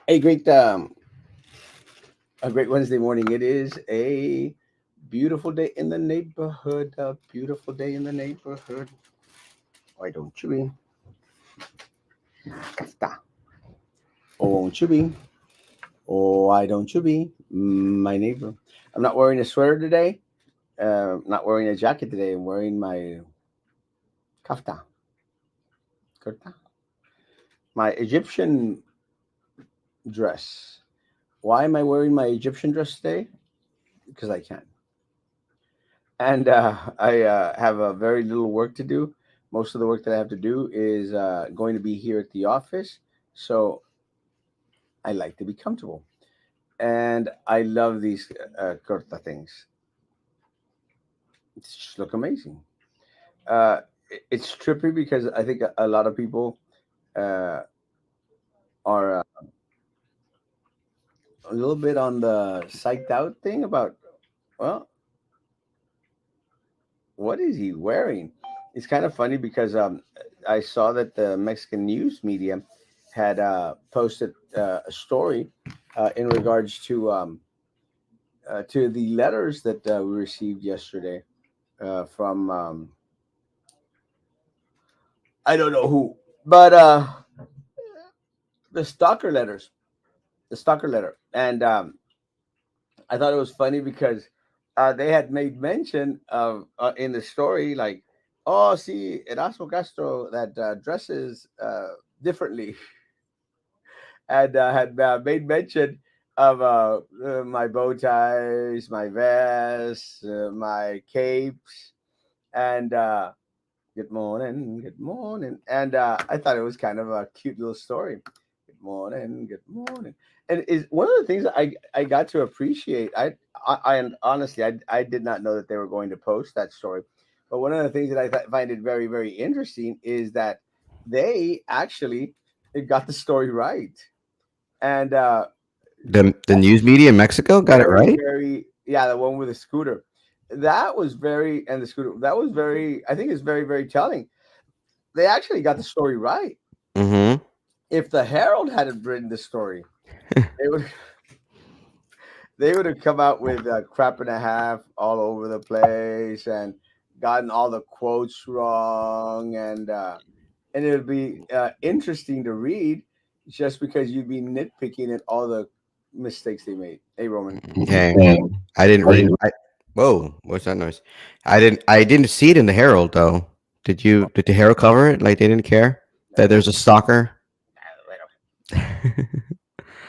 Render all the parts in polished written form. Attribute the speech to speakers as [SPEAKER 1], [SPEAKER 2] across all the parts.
[SPEAKER 1] A great Wednesday morning. It is a beautiful day in the neighborhood. A beautiful day in the neighborhood. Why don't you be? Casta. Oh, won't you be? Oh, why don't you be my neighbor? I'm not wearing a sweater today. Not wearing a jacket today. I'm wearing my kafta, kurta, my Egyptian dress. Why am I wearing my Egyptian dress today? Because I can. And I have a very little work to do. Most of the work that I have to do is going to be here at the office, so I like to be comfortable, and I love these kurta things. They just look amazing. It's trippy because I think a lot of people uh, are a little bit on the psyched out thing about, well, what is he wearing? It's kind of funny because I saw that the Mexican news media had posted a story in regards to the letters that we received yesterday from I don't know who, but the stalker letters, the stalker letter, and I thought it was funny because they had made mention of in the story, like, oh, see, Erasmo Castro that dresses differently, and had made mention of my bow ties, my vests, my capes, and good morning, and I thought it was kind of a cute little story. Good morning, good morning, and is one of the things I got to appreciate. And honestly, I did not know that they were going to post that story, but one of the things that find it very very interesting is that they actually got the story right, and
[SPEAKER 2] The news media in Mexico got it
[SPEAKER 1] very
[SPEAKER 2] right.
[SPEAKER 1] very yeah, the one with the scooter. That was very, and the scooter, that was very, I think it's very very telling. They actually got the story right.
[SPEAKER 2] Mm-hmm.
[SPEAKER 1] If the Herald hadn't written the story, they would they would have come out with a crap and a half all over the place and gotten all the quotes wrong, and it would be interesting to read just because you'd be nitpicking at all the mistakes they made. Hey, Roman.
[SPEAKER 2] Okay. I didn't read. Whoa, what's that noise? I didn't see it in the Herald though. Did you? Did the Herald cover it? Like they didn't care that there's a stalker.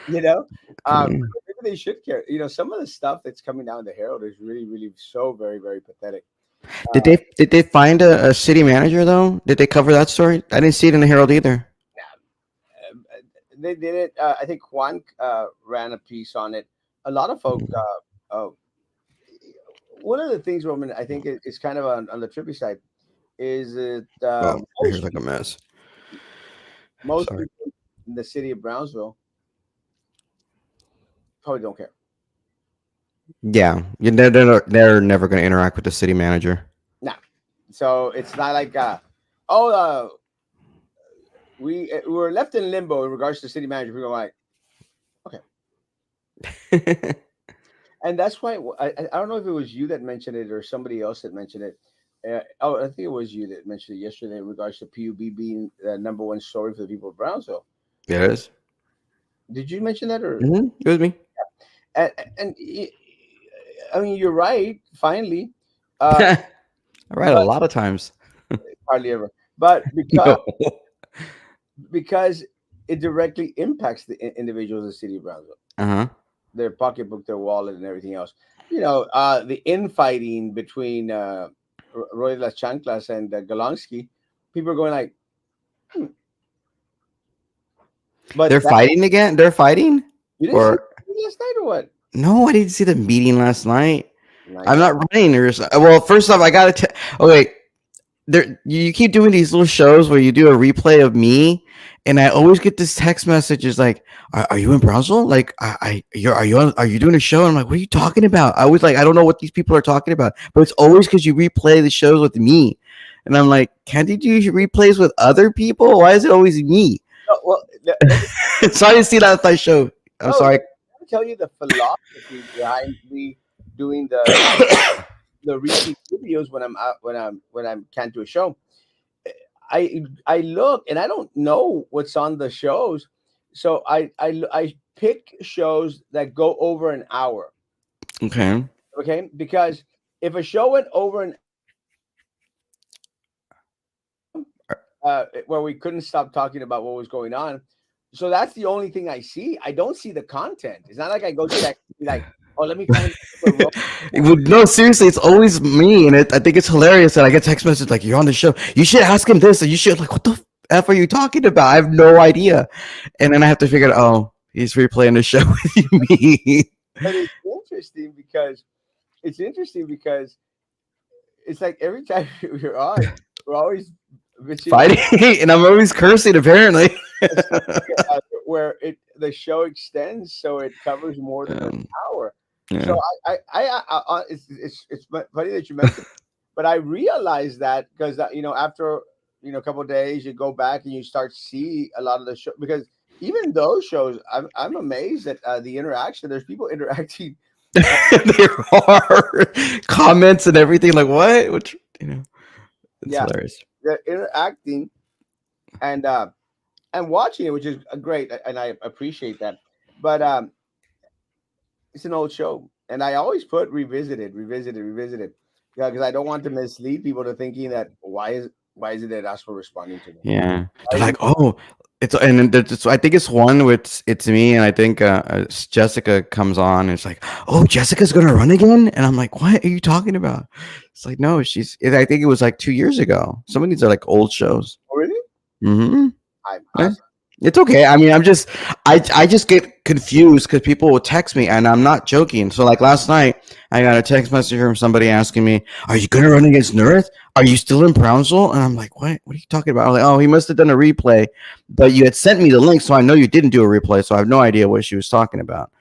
[SPEAKER 1] You know,
[SPEAKER 2] Mm.
[SPEAKER 1] maybe they should care. Some of the stuff that's coming down the Herald is really, really so very, very pathetic. Uh,
[SPEAKER 2] Did they find a city manager though? Did they cover that story? I didn't see it in the Herald either.
[SPEAKER 1] they did it. I think Juan ran a piece on it. A lot of folk. One of the things, Roman, I think is kind of on the trippy side, is that
[SPEAKER 2] Oh, here's like a mess.
[SPEAKER 1] most
[SPEAKER 2] Sorry.
[SPEAKER 1] people in the city of Brownsville probably don't care.
[SPEAKER 2] Yeah, they're never going to interact with the city manager.
[SPEAKER 1] Nah. So it's not like, oh, we were left in limbo in regards to city manager. People are like, okay. And that's why I don't know if it was you that mentioned it or somebody else that mentioned it. I think it was you that mentioned it yesterday in regards to PUB being the number one story for the people of Brownsville.
[SPEAKER 2] It is.
[SPEAKER 1] Did you mention that, or
[SPEAKER 2] It was me.
[SPEAKER 1] and I mean, you're right. Finally, uh,
[SPEAKER 2] I write a
[SPEAKER 1] but
[SPEAKER 2] lot of times.
[SPEAKER 1] hardly ever. But
[SPEAKER 2] No.
[SPEAKER 1] because it directly impacts the individuals of the city of Brownsville,
[SPEAKER 2] Uh-huh.
[SPEAKER 1] their pocketbook, their wallet, and everything else. The infighting between Roy Las Chanclas and Golonsky, people are going like, hmm. But
[SPEAKER 2] They're fighting again. They're fighting,
[SPEAKER 1] you didn't see
[SPEAKER 2] or
[SPEAKER 1] it last night or what?
[SPEAKER 2] no? I didn't see the meeting last night. I'm
[SPEAKER 1] Nice.
[SPEAKER 2] not running. Well, first off, I gotta. Oh wait, there. You keep doing these little shows where you do a replay of me, and I always get this text messages like, "Are you in Brownsville? Like, are you doing a show?" And I'm like, "What are you talking about?" I was like, "I don't know what these people are talking about," but it's always because you replay the shows with me, and I'm like, "Can't you do replays with other people? Why is it always me?"
[SPEAKER 1] No, well, let me
[SPEAKER 2] So I didn't see that night show. I'm
[SPEAKER 1] no,
[SPEAKER 2] sorry.
[SPEAKER 1] let me tell you the philosophy behind me doing the repeat videos when I'm out when I can't do a show. I look and I don't know what's on the shows, so I pick shows that go over an hour.
[SPEAKER 2] Okay.
[SPEAKER 1] Okay, because if a show went over an where we couldn't stop talking about what was going on, so that's the only thing I see. I don't see the content. It's not like I go check like, oh, let me find where
[SPEAKER 2] No, seriously, it's always me, and I think it's hilarious that I get text messages like, "You're on the show. You should ask him this, and you should like, what the f are you talking about? I have no idea." And then I have to figure out, oh, he's replaying the show with me,
[SPEAKER 1] but it's interesting because it's like every time you're on, we're always bitching about
[SPEAKER 2] fighting, and I'm always cursing. Apparently,
[SPEAKER 1] where it the show extends so it covers more than an
[SPEAKER 2] um,
[SPEAKER 1] hour. So
[SPEAKER 2] yeah.
[SPEAKER 1] it's funny that you mentioned, but I realized that because after a couple of days you go back and you start see a lot of the show because even those shows I'm amazed at the interaction. There's people interacting.
[SPEAKER 2] There are comments and everything. Like what? Which it's
[SPEAKER 1] Yeah,
[SPEAKER 2] hilarious.
[SPEAKER 1] they're interacting and watching it, which is great, and I appreciate that. But it's an old show, and I always put revisited, revisited, revisited, yeah, because I don't want to mislead people to thinking that why is it that Erasmo responding to me?
[SPEAKER 2] Yeah, they're
[SPEAKER 1] Why is he?
[SPEAKER 2] like, oh, it's and then I think it's one with it's me, and I think Jessica comes on. And it's like, oh, Jessica's gonna run again, and I'm like, what are you talking about? It's like, no, I think it was like 2 years ago. Some of these are like old shows.
[SPEAKER 1] Oh, really?
[SPEAKER 2] Hmm.
[SPEAKER 1] I
[SPEAKER 2] It's okay. I mean, I just get confused because people will text me, and I'm not joking. So, like last night, I got a text message from somebody asking me, "Are you gonna run against Nerth? Are you still in Brownsville?" And I'm like, "What? What are you talking about?" I'm like, "Oh, he must have done a replay, but you had sent me the link, so I know you didn't do a replay. So I have no idea what she was talking about."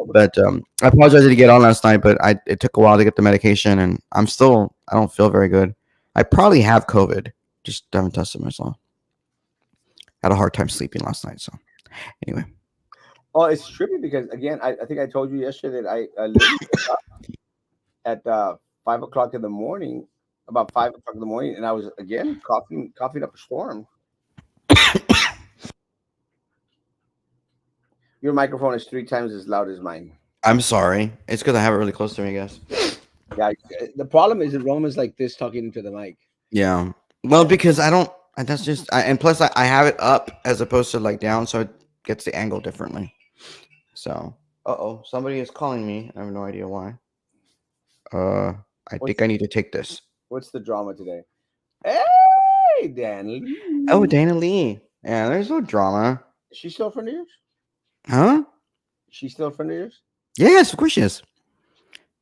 [SPEAKER 2] But I apologize that you get on last night, but it took a while to get the medication, and I don't feel very good. I probably have COVID. Just haven't tested myself. Had a hard time sleeping last night, so anyway.
[SPEAKER 1] oh, it's trippy because again, I think I told you yesterday that I literally woke up at 5 o'clock in the morning, about 5 o'clock in the morning, and I was again coughing up a storm. Your microphone is 3 times as loud as mine.
[SPEAKER 2] I'm sorry. It's because I have it really close to me, I guess.
[SPEAKER 1] Yeah, the problem is that Roman's like this talking into the mic.
[SPEAKER 2] Yeah. Well, because I don't. That's just. And plus, I have it up as opposed to like down, so it gets the angle differently. So. Uh oh. Somebody is calling me. I have no idea why. Uh. I
[SPEAKER 1] What's
[SPEAKER 2] think I need to take this.
[SPEAKER 1] what's the drama today? Hey, Dan
[SPEAKER 2] Oh,
[SPEAKER 1] Lee.
[SPEAKER 2] Dana Lee. Yeah, there's no drama.
[SPEAKER 1] Is she still a friend of yours?
[SPEAKER 2] Huh?
[SPEAKER 1] She's still a friend of yours?
[SPEAKER 2] Yes, of course she is.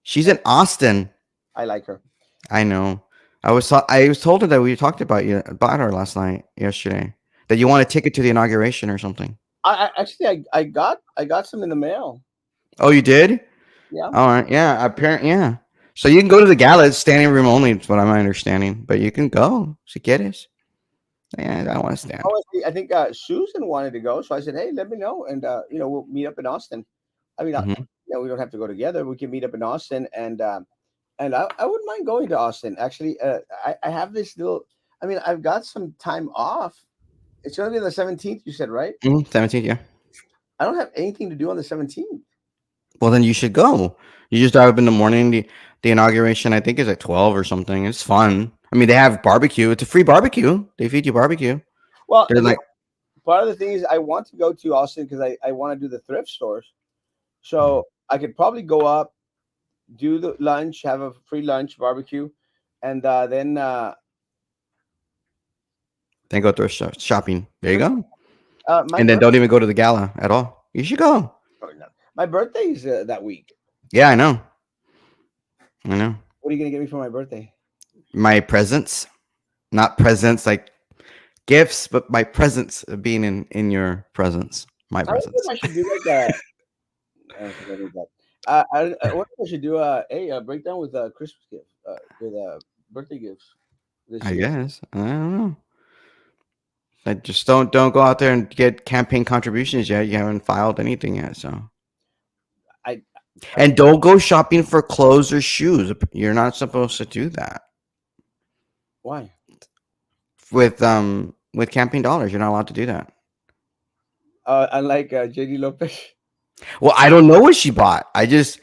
[SPEAKER 2] She's
[SPEAKER 1] Eh,
[SPEAKER 2] in Austin.
[SPEAKER 1] I like her.
[SPEAKER 2] I know. I was told her that we talked about her last night, yesterday. That you want a ticket to the inauguration or something.
[SPEAKER 1] I actually I got some in the mail.
[SPEAKER 2] Oh, you did?
[SPEAKER 1] Yeah.
[SPEAKER 2] All right. Yeah. Apparently, yeah. So you can go to the gala. It's standing room only. Is what I'm understanding. But you can go. Si quieres. Yeah, I don't want to stand.
[SPEAKER 1] Oh, I think Susan wanted to go, so I said, "Hey, let me know, and we'll meet up in Austin." I mean,
[SPEAKER 2] Hmm.
[SPEAKER 1] we don't have to go together. We can meet up in Austin, and I wouldn't mind going to Austin. Actually, I have this little. I mean, I've got some time off. It's going to be on the 17th. You said right?
[SPEAKER 2] 17th. Yeah.
[SPEAKER 1] I don't have anything to do on the 17th.
[SPEAKER 2] Well, then you should go. You just drive up in the morning. The inauguration, I think, is at 12 or something. It's fun. I mean, they have barbecue. It's a free barbecue. They feed you barbecue.
[SPEAKER 1] Well,
[SPEAKER 2] They're like,
[SPEAKER 1] part of the thing is I want to go to Austin because I want to do the thrift stores. So I could probably go up, do the lunch, have a free lunch barbecue, and then
[SPEAKER 2] they go thrift shopping. There you
[SPEAKER 1] thrift-
[SPEAKER 2] go.
[SPEAKER 1] my
[SPEAKER 2] And then
[SPEAKER 1] birth
[SPEAKER 2] don't even go to the gala at all. You should go.
[SPEAKER 1] or no, my birthday is that week.
[SPEAKER 2] Yeah, I know. I know.
[SPEAKER 1] What are you gonna get me for my birthday?
[SPEAKER 2] My presents, not presents like gifts, but my presence of being in your presence. My
[SPEAKER 1] I wonder if
[SPEAKER 2] presence.
[SPEAKER 1] I should do like I don't think I need that. I wonder if I should do a breakdown with Christmas gifts, with birthday gifts this
[SPEAKER 2] I
[SPEAKER 1] year.
[SPEAKER 2] guess. I don't know. Like, just don't go out there and get campaign contributions yet. You haven't filed anything yet, so.
[SPEAKER 1] I, I
[SPEAKER 2] And don't go shopping for clothes or shoes. You're not supposed to do that
[SPEAKER 1] why?
[SPEAKER 2] with campaign dollars. You're not allowed to do that.
[SPEAKER 1] Unlike JD Lopez.
[SPEAKER 2] Well, I don't know what she bought. I just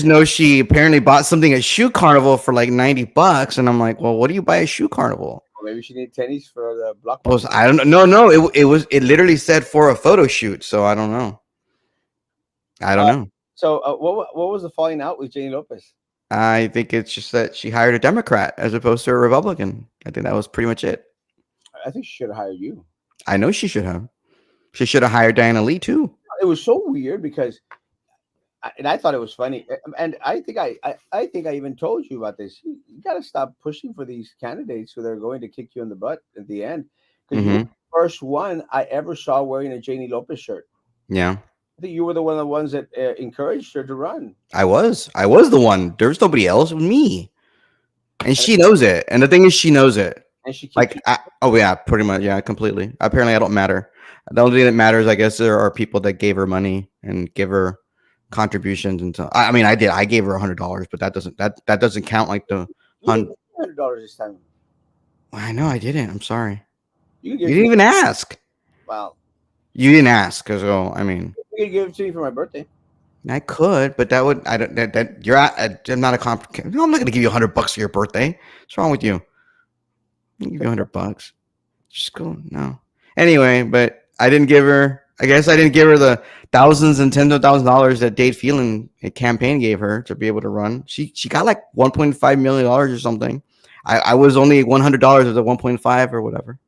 [SPEAKER 2] know she apparently bought something at Shoe Carnival for like $90, and I'm like, well, what do you buy at Shoe Carnival?
[SPEAKER 1] Or maybe she need tennies for the
[SPEAKER 2] I was
[SPEAKER 1] blockbuster.
[SPEAKER 2] I don't know. No, no, it literally said for a photo shoot, so I don't know. I don't
[SPEAKER 1] Uh,
[SPEAKER 2] know.
[SPEAKER 1] so what was the falling out with JD Lopez?
[SPEAKER 2] I think it's just that she hired a Democrat as opposed to a Republican. I think that was pretty much it.
[SPEAKER 1] I think she should have hired you.
[SPEAKER 2] I know she should have. She should have hired Diana Lee too.
[SPEAKER 1] It was so weird because and I thought it was funny, and I think I even told you about this. You got to stop pushing for these candidates who they're going to kick you in the butt at the end, because you were
[SPEAKER 2] Hmm.
[SPEAKER 1] the first one I ever saw wearing a Janie Lopez shirt.
[SPEAKER 2] Yeah,
[SPEAKER 1] I think you were the one of the ones that encouraged her to run,
[SPEAKER 2] I was the one. There was nobody else. It was me, and
[SPEAKER 1] and,
[SPEAKER 2] she knows it. And the thing is, she knows it.
[SPEAKER 1] and she keeps
[SPEAKER 2] Like,
[SPEAKER 1] you.
[SPEAKER 2] oh yeah, pretty much, yeah, completely. Apparently, I don't matter. The only thing that matters, I guess, there are people that gave her money and give her contributions, and so I mean, I did. I gave her $100, but that doesn't count like the
[SPEAKER 1] You didn't
[SPEAKER 2] hundred.
[SPEAKER 1] give me $100 this time.
[SPEAKER 2] I know I didn't. I'm sorry.
[SPEAKER 1] You can give
[SPEAKER 2] You
[SPEAKER 1] it to
[SPEAKER 2] didn't
[SPEAKER 1] me.
[SPEAKER 2] even ask.
[SPEAKER 1] Well,
[SPEAKER 2] You didn't ask, because I mean,
[SPEAKER 1] you can give it to me for my birthday.
[SPEAKER 2] I could, but that would I don't that you're at. I'm not a comp. No, I'm not going to give you $100 for your birthday. What's wrong with you? I'll give you $100. Just go no. Anyway, but I didn't give her. I guess I didn't give her the thousands and tens of thousands of dollars that Dade Phelan campaign gave her to be able to run. She got like $1.5 million or something. I was only $100 of the 1.5 or whatever.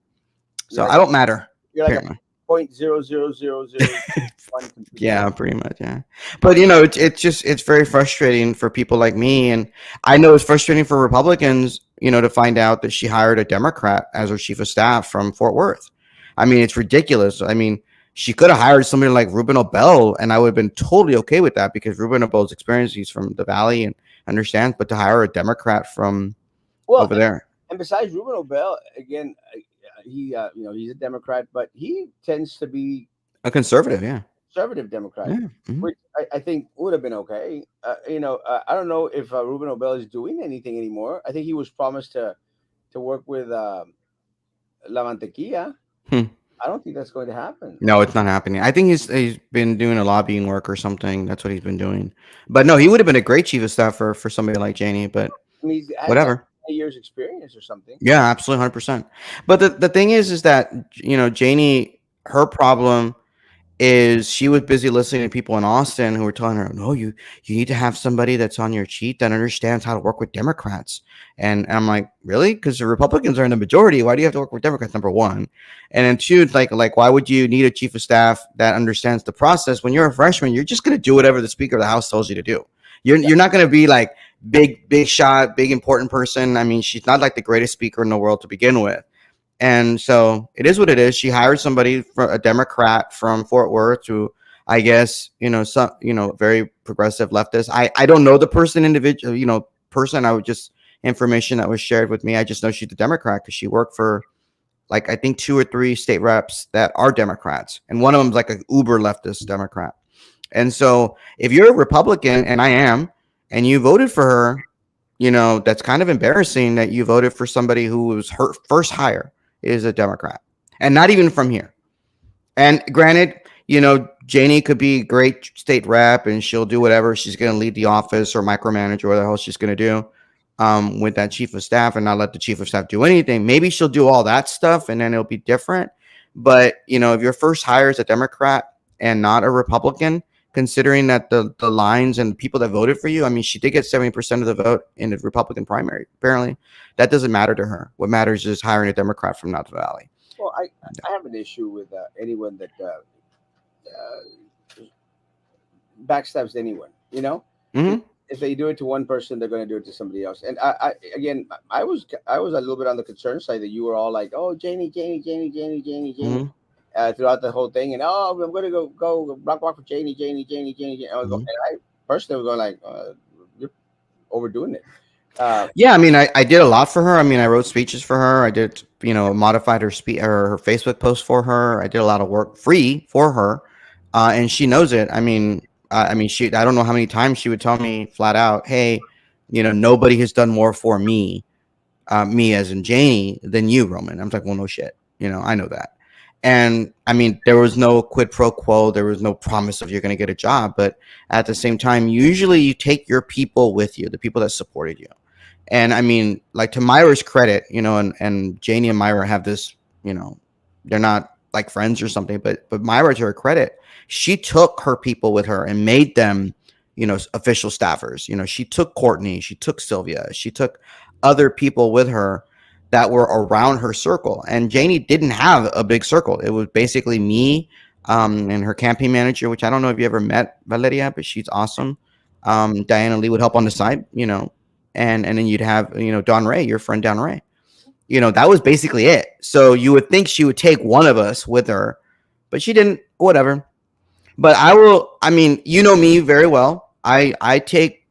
[SPEAKER 1] You're
[SPEAKER 2] So
[SPEAKER 1] like
[SPEAKER 2] I don't matter
[SPEAKER 1] you're like a
[SPEAKER 2] apparently.
[SPEAKER 1] 0.00001 computer.
[SPEAKER 2] Yeah, pretty much. Yeah, but it's just it's very frustrating for people like me, and I know it's frustrating for Republicans. To find out that she hired a Democrat as her chief of staff from Fort Worth. I mean, it's ridiculous. I mean, she could have hired somebody like Ruben Obel, and I would have been totally okay with that because Ruben Obel's experience, he's from the Valley and understands. But to hire a Democrat from
[SPEAKER 1] Well,
[SPEAKER 2] over there,
[SPEAKER 1] and besides Ruben Obel, again, he's a Democrat, but he tends to be
[SPEAKER 2] a conservative, yeah,
[SPEAKER 1] conservative Democrat,
[SPEAKER 2] yeah,
[SPEAKER 1] which I think would have been okay. I don't know if Ruben Obel is doing anything anymore. I think he was promised to work with La Mantequilla.
[SPEAKER 2] hmm.
[SPEAKER 1] I don't think that's going to happen.
[SPEAKER 2] No, it's not happening. I think he's been doing a lobbying work or something. That's what he's been doing. But no, he would have been a great chief of staff for somebody like Janie. But
[SPEAKER 1] I mean, he has like
[SPEAKER 2] whatever.
[SPEAKER 1] 8 years experience or something.
[SPEAKER 2] Yeah, absolutely, 100%. But the thing is that Janie, her problem is she was busy listening to people in Austin who were telling her, "No, you need to have somebody that's on your cheat that understands how to work with Democrats." And I'm like, "Really? Because the Republicans are in the majority. Why do you have to work with Democrats?" Number one, and then two, it's like why would you need a chief of staff that understands the process when you're a freshman? You're just going to do whatever the Speaker of the House tells you to do. You're not going to be like big shot, big important person. I mean, she's not like the greatest speaker in the world to begin with. And so it is what it is. She hired somebody, a Democrat from Fort Worth, who I guess some very progressive leftist. I don't know the person individual person. I would just information that was shared with me. I just know she's a Democrat because she worked for like I think two or three state reps that are Democrats, and one of them is like an uber leftist Democrat. And so if you're a Republican, and I am, and you voted for her, that's kind of embarrassing that you voted for somebody who was her first hire is a Democrat and not even from here. And granted, Janie could be a great state rep and she'll do whatever. She's going to lead the office or micromanage or whatever the hell she's going to do with that chief of staff and not let the chief of staff do anything. Maybe she'll do all that stuff and then it'll be different. But, if your first hire is a Democrat and not a Republican, considering that the lines and the people that voted for you, I mean, she did get 70% of the vote in the Republican primary. Apparently, that doesn't matter to her. What matters is hiring a Democrat from Napa Valley.
[SPEAKER 1] Well, I have an issue with anyone that backstabs anyone. If,
[SPEAKER 2] Hmm.
[SPEAKER 1] if they do it to one person, they're going to do it to somebody else. And again, I was a little bit on the concern side that you were all like, "Oh, Janie, Janie, Janie, Janie, Janie, Janie,"
[SPEAKER 2] Hmm.
[SPEAKER 1] throughout the whole thing, and I'm going to go block for Janie, Janie, Janie, Janie, Janie. I was going,
[SPEAKER 2] Hmm.
[SPEAKER 1] and I personally was going like, "You're overdoing it." Uh,
[SPEAKER 2] Yeah, I mean, I did a lot for her. I mean, I wrote speeches for her. I did, modified her Facebook post for her. I did a lot of work free for her, and she knows it. I mean, I don't know how many times she would tell me flat out, "Hey, nobody has done more for me, me as in Janie, than you, Roman." I'm like, "Well, no shit. I know that." And I mean, there was no quid pro quo. There was no promise of you're going to get a job. But at the same time, usually you take your people with you, the people that supported you. And I mean, like to Myra's credit, and Janie and Myra have this, they're not like friends or something, but Myra, to her credit, she took her people with her and made them, official staffers. She took Courtney, she took Sylvia, she took other people with her that were around her circle. And Janie didn't have a big circle. It was basically me, and her campaign manager, which I don't know if you ever met Valeria, but she's awesome. Diana Lee would help on the side, and then you'd have Don Ray, your friend Don Ray. That was basically it. So you would think she would take one of us with her, but she didn't. Whatever. But I will. I mean, you know me very well. I take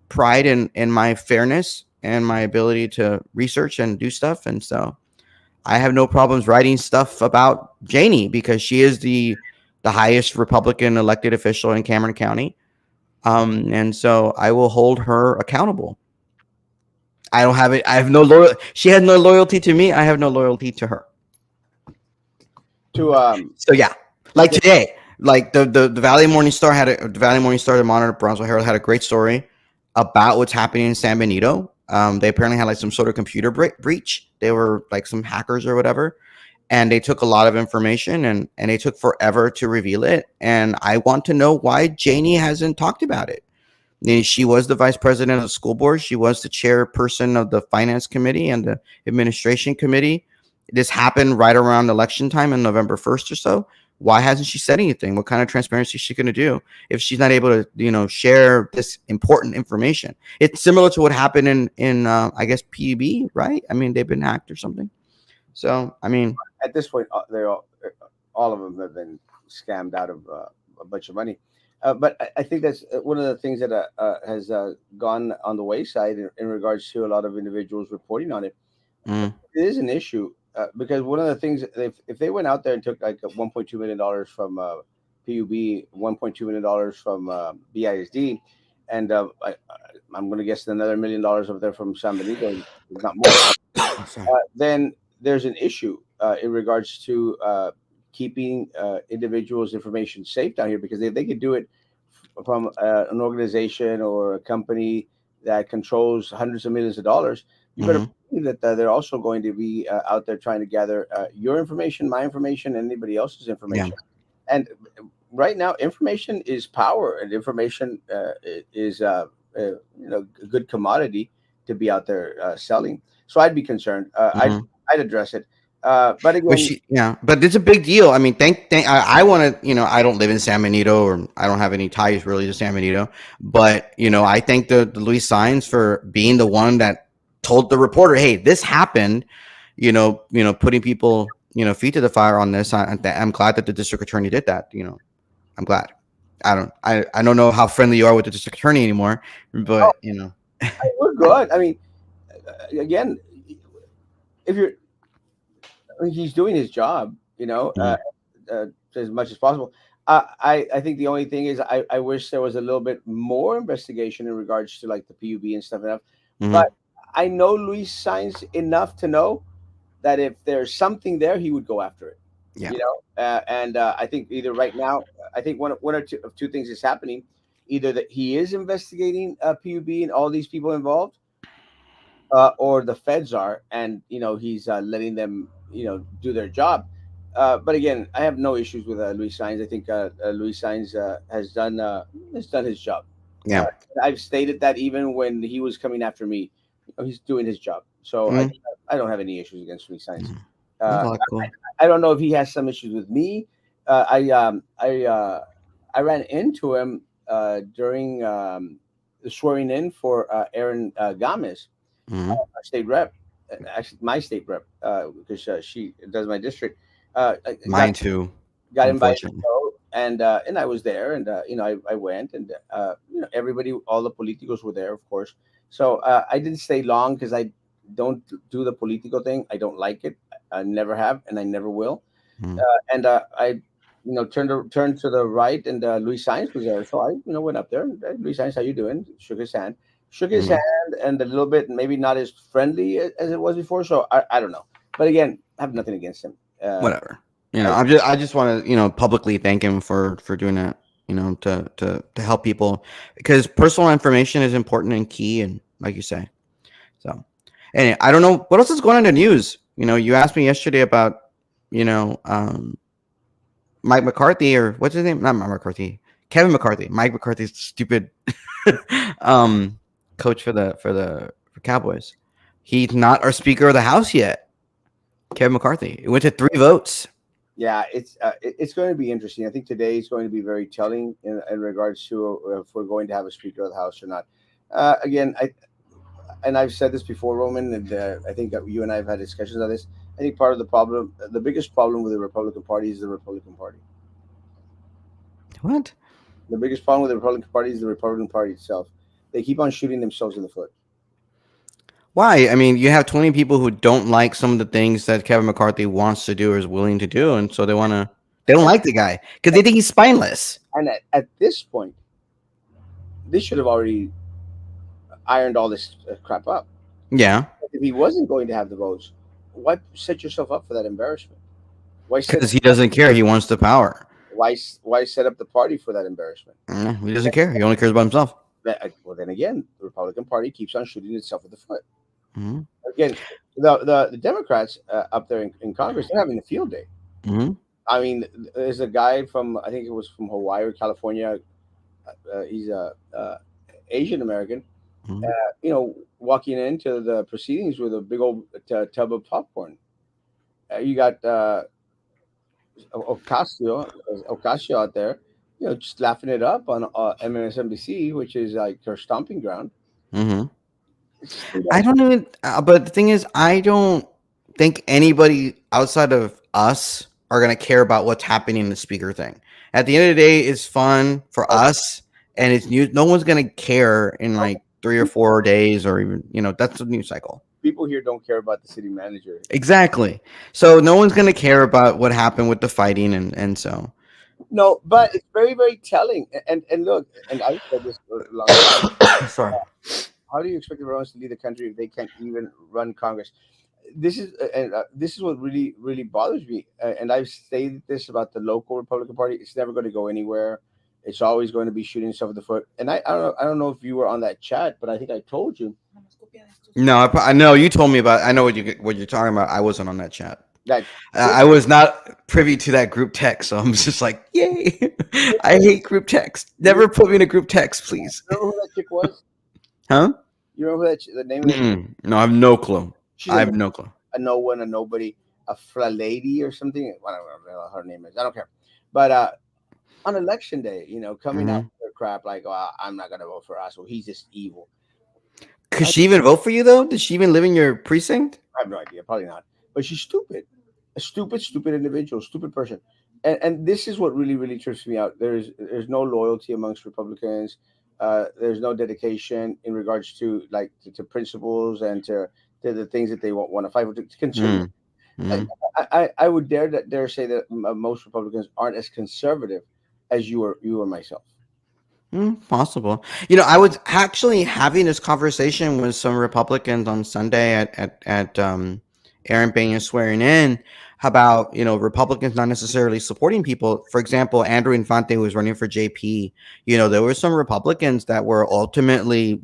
[SPEAKER 2] pride in my fairness and my ability to research and do stuff, and so I have no problems writing stuff about Janie because she is the highest Republican elected official in Cameron County. And so I will hold her accountable. I don't have it. I have no loyal. She has no loyalty to me. I have no loyalty to her.
[SPEAKER 1] to
[SPEAKER 2] So yeah, like today, like the Valley Morning Star the Valley Morning Star, the Monitor, Brownsville Herald had a great story about what's happening in San Benito. They apparently had like some sort of computer breach. They were like some hackers or whatever, and they took a lot of information and they took forever to reveal it. And I want to know why Janie hasn't talked about it. She was the vice president of the school board. She was the chairperson of the finance committee and the administration committee. This happened right around election time on November 1st or so. Why hasn't she said anything? What kind of transparency is she going to do if she's not able to, share this important information? It's similar to what happened in I guess PUB, right? I mean, they've been hacked or something. So, I mean,
[SPEAKER 1] at this point, they're all of them have been scammed out of a bunch of money. But I think that's one of the things that has gone on the wayside in regards to a lot of individuals reporting on it.
[SPEAKER 2] mm,
[SPEAKER 1] It is an issue because one of the things, if they went out there and took like $1.2 million from PUB, $1.2 million from BISD, and I'm going to guess another $1 million over there from San Benito, if not more,
[SPEAKER 2] sorry.
[SPEAKER 1] then there's an issue in regards to keeping individuals' information safe down here because they could do it from an organization or a company that controls hundreds of millions of dollars. You better
[SPEAKER 2] Hmm.
[SPEAKER 1] believe that they're also going to be out there trying to gather your information, my information, and anybody else's
[SPEAKER 2] Yeah.
[SPEAKER 1] information. And right now, information is power, and information is a good commodity to be out there selling. So I'd be concerned.
[SPEAKER 2] Hmm.
[SPEAKER 1] I'd address it. But
[SPEAKER 2] But
[SPEAKER 1] again,
[SPEAKER 2] yeah, but it's a big deal. I mean, I want to, I don't live in San Benito or I don't have any ties really to San Benito, but, I thank the Luis Signs for being the one that told the reporter, hey, this happened, putting people, feet to the fire on this. I'm glad that the district attorney did that. I'm glad. I don't know how friendly you are with the district attorney anymore,
[SPEAKER 1] oh,
[SPEAKER 2] but,
[SPEAKER 1] we're good. I mean, again, if you're he's doing his job,
[SPEAKER 2] Mhm.
[SPEAKER 1] as much as possible. I think the only thing is I wish there was a little bit more investigation in regards to like the PUB and stuff enough. But
[SPEAKER 2] Mhm.
[SPEAKER 1] I know Luis Signs enough to know that if there's something there, he would go after it.
[SPEAKER 2] Yeah.
[SPEAKER 1] And I think either right now, I think one or two of two things is happening. Either that he is investigating PUB and all these people involved, or the feds are, and he's letting them do their job. But again, I have no issues with Luis Saenz. I think Luis Saenz has done his job. Uh,
[SPEAKER 2] Yeah.
[SPEAKER 1] I've stated that even when he was coming after me, he's doing his job. So
[SPEAKER 2] Mhm.
[SPEAKER 1] I don't have any issues against Luis Saenz.
[SPEAKER 2] Mhm. That's
[SPEAKER 1] Uh,
[SPEAKER 2] all cool.
[SPEAKER 1] I don't know if he has some issues with me. I ran into him during the swearing in for Aaron Gomez,
[SPEAKER 2] Mhm.
[SPEAKER 1] our state rep, actually my state rep, because she does my district. I
[SPEAKER 2] Mine too,
[SPEAKER 1] got invited to
[SPEAKER 2] unfortunately.
[SPEAKER 1] go, and I was there, and I went, and everybody, all the politicos were there, of course. So I didn't stay long because I don't do the political thing. I don't like it. I never have, and I never will.
[SPEAKER 2] Mm,
[SPEAKER 1] And I, turned to the right, and Luis Sainz was there. So I, went up there. And, "Hey, Luis Sainz, how you doing?" Shook his
[SPEAKER 2] mm,
[SPEAKER 1] hand, and a little bit, maybe not as friendly as it was before. So I don't know. But again, I have nothing against him.
[SPEAKER 2] whatever. You know,
[SPEAKER 1] I,
[SPEAKER 2] I just want to publicly thank him for doing that. To help people because personal information is important and key, and like you say. So, and I don't know what else is going on in the news. You asked me yesterday about you know Mike McCarthy or what's his name? Not Mike McCarthy. Kevin McCarthy. Mike McCarthy's stupid um, coach for Cowboys. He's not our Speaker of the House yet. Kevin McCarthy. It went to 3 votes.
[SPEAKER 1] yeah, it's going to be interesting. I think today is going to be very telling in regards to if we're going to have a Speaker of the House or not. Again, and I've said this before, Roman, and I think that you and I have had discussions on this. I think part of the problem, the biggest problem with the Republican Party is the Republican Party.
[SPEAKER 2] What?
[SPEAKER 1] The biggest problem with the Republican Party is the Republican Party itself. They keep on shooting themselves in the foot.
[SPEAKER 2] Why? I mean, you have 20 people who don't like some of the things that Kevin McCarthy wants to do or is willing to do, and so they don't
[SPEAKER 1] And,
[SPEAKER 2] like the guy because they think he's spineless.
[SPEAKER 1] and at this point, they should have already ironed all this crap up.
[SPEAKER 2] Yeah,
[SPEAKER 1] If he wasn't going to have the votes, why set yourself up for that embarrassment? Why set
[SPEAKER 2] because he doesn't care. He wants the power.
[SPEAKER 1] why set up the party for that embarrassment?
[SPEAKER 2] He doesn't care. He only cares about himself.
[SPEAKER 1] Well, then again, the Republican Party keeps on shooting itself in the foot.
[SPEAKER 2] Hmm.
[SPEAKER 1] Again, the Democrats up there in Congress, they're having a field day.
[SPEAKER 2] Hmm.
[SPEAKER 1] I mean, there's a guy from, I think it was from Hawaii or California. He's a Asian American.
[SPEAKER 2] Hmm.
[SPEAKER 1] Walking into the proceedings with a big old tub of popcorn. You got Ocasio out there, just laughing it up on MSNBC, which is like her stomping ground.
[SPEAKER 2] Hmm.
[SPEAKER 1] It's just too
[SPEAKER 2] I
[SPEAKER 1] much.
[SPEAKER 2] don't even. But the thing is, I don't think anybody outside of us are gonna care about what's happening in the speaker thing. At the end of the day, it's fun for
[SPEAKER 1] Oh,
[SPEAKER 2] us, and it's new. No one's gonna care in
[SPEAKER 1] oh,
[SPEAKER 2] like 3 or 4 days, or even that's the news cycle.
[SPEAKER 1] people here don't care about the city manager.
[SPEAKER 2] Exactly. So no one's gonna care about what happened with the fighting, and so.
[SPEAKER 1] No, but it's very, very telling. And look, and I've said this for a long time.
[SPEAKER 2] Sorry.
[SPEAKER 1] How do you expect the Republicans to lead the country if they can't even run Congress? This is what really, really bothers me. And I've stated this about the local Republican Party. It's never going to go anywhere. It's always going to be shooting itself in the foot. And I don't know if you were on that chat, but I think I told you
[SPEAKER 2] No, I know you told me about. I know what you're talking about. I wasn't on that chat.
[SPEAKER 1] that
[SPEAKER 2] I was not privy to that group text, so I'm just like, yay! I hate group text.
[SPEAKER 1] you
[SPEAKER 2] Never put me in a group text, please.
[SPEAKER 1] remember who that chick was?
[SPEAKER 2] Huh?
[SPEAKER 1] You remember the name of that?
[SPEAKER 2] Mm-mm. No, I have no clue.
[SPEAKER 1] She's
[SPEAKER 2] I have no clue.
[SPEAKER 1] a no one, a nobody, a lady or something. I don't know what her name is. I don't care. But on election day, coming out
[SPEAKER 2] Hmm.
[SPEAKER 1] with their crap like, "Oh, I'm not gonna vote for Erasmo. He's just evil."
[SPEAKER 2] Could
[SPEAKER 1] I,
[SPEAKER 2] she even vote for you though? Did she even live in your precinct?
[SPEAKER 1] I have no idea. Probably not. But she's stupid. A stupid, stupid individual, stupid person. And this is what really, really trips me out. There's no loyalty amongst Republicans. There's no dedication in regards to like to principles and to the things that they want to fight for. To conservative. I,
[SPEAKER 2] Mm-hmm.
[SPEAKER 1] I would dare say that most Republicans aren't as conservative as you or myself.
[SPEAKER 2] Possible. I was actually having this conversation with some Republicans on Sunday at Aaron Banya swearing in about Republicans not necessarily supporting people. For example, Andrew Infante was running for JP. There were some Republicans that were ultimately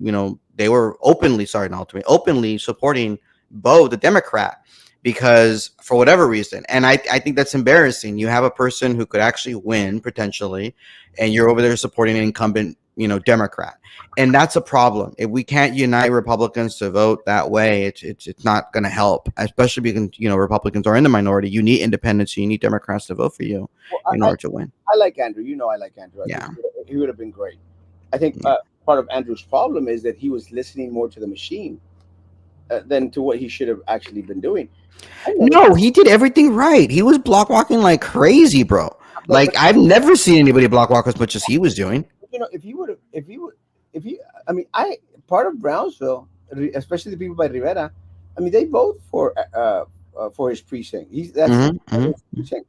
[SPEAKER 2] they were openly sorry not ultimately openly supporting Bo the Democrat because for whatever reason, and I think that's embarrassing. You have a person who could actually win potentially and you're over there supporting an incumbent, Democrat, and that's a problem. If we can't unite Republicans to vote that way, it's not going to help, especially because Republicans are in the minority. You need independents, you need Democrats to vote for you
[SPEAKER 1] Well,
[SPEAKER 2] in order to win.
[SPEAKER 1] I like Andrew. I like Andrew. I think
[SPEAKER 2] Yeah,
[SPEAKER 1] he would have been great. I think
[SPEAKER 2] yeah.
[SPEAKER 1] part of Andrew's problem is that he was listening more to the machine than to what he should have actually been doing. I never,
[SPEAKER 2] No, he did everything right. He was block walking like crazy, bro.
[SPEAKER 1] but
[SPEAKER 2] Like I've never seen anybody block walk as much as he was doing.
[SPEAKER 1] if he would have, if he would, if he, I mean, I part of Brownsville, especially the people by Rivera, I mean, they vote for his precinct. That's
[SPEAKER 2] Hmm. Hmm.
[SPEAKER 1] his precinct.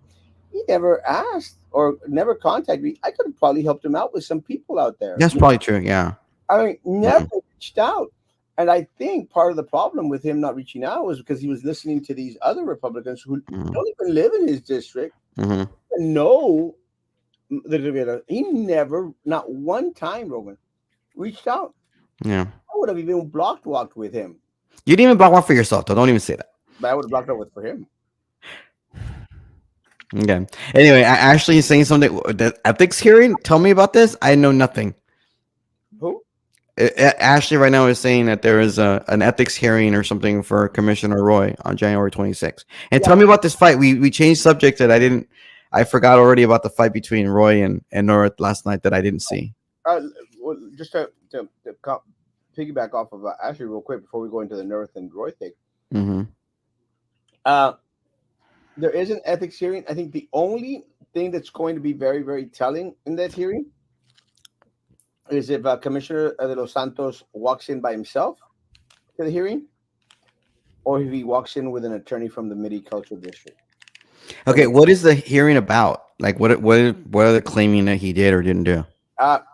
[SPEAKER 1] He never asked or never contacted me. I could have probably helped him out with some people out there.
[SPEAKER 2] That's probably true. Yeah.
[SPEAKER 1] I mean, never
[SPEAKER 2] Mm.
[SPEAKER 1] reached out. And I think part of the problem with him not reaching out was because he was listening to these other Republicans who
[SPEAKER 2] Hmm.
[SPEAKER 1] don't even live in his district
[SPEAKER 2] Hmm.
[SPEAKER 1] and know the Rivera. He never, not one time, Roman, reached out.
[SPEAKER 2] Yeah.
[SPEAKER 1] I would have even blocked walked with him,
[SPEAKER 2] You didn't even block one for yourself, though. Don't even say that.
[SPEAKER 1] but I would have blocked out with for him.
[SPEAKER 2] Okay. Anyway, Ashley is saying something. The ethics hearing. Tell me about this. I know nothing.
[SPEAKER 1] Who?
[SPEAKER 2] Ashley right now is saying that there is an ethics hearing or something for Commissioner Roy on January 26th. And
[SPEAKER 1] Yeah.
[SPEAKER 2] tell me about this fight. We changed subjects that I didn't. I forgot already about the fight between Roy and North last night that I didn't see.
[SPEAKER 1] Uh, well, just to piggyback off of Ashley real quick before we go into the North and Roy thing.
[SPEAKER 2] Mm-hmm.
[SPEAKER 1] Uh, there is an ethics hearing. I think the only thing that's going to be very, very telling in that hearing is if Commissioner de los Santos walks in by himself to the hearing, or if he walks in with an attorney from the Midi Cultural District.
[SPEAKER 2] Okay, what is the hearing about? Like, what are they claiming that he did or didn't do?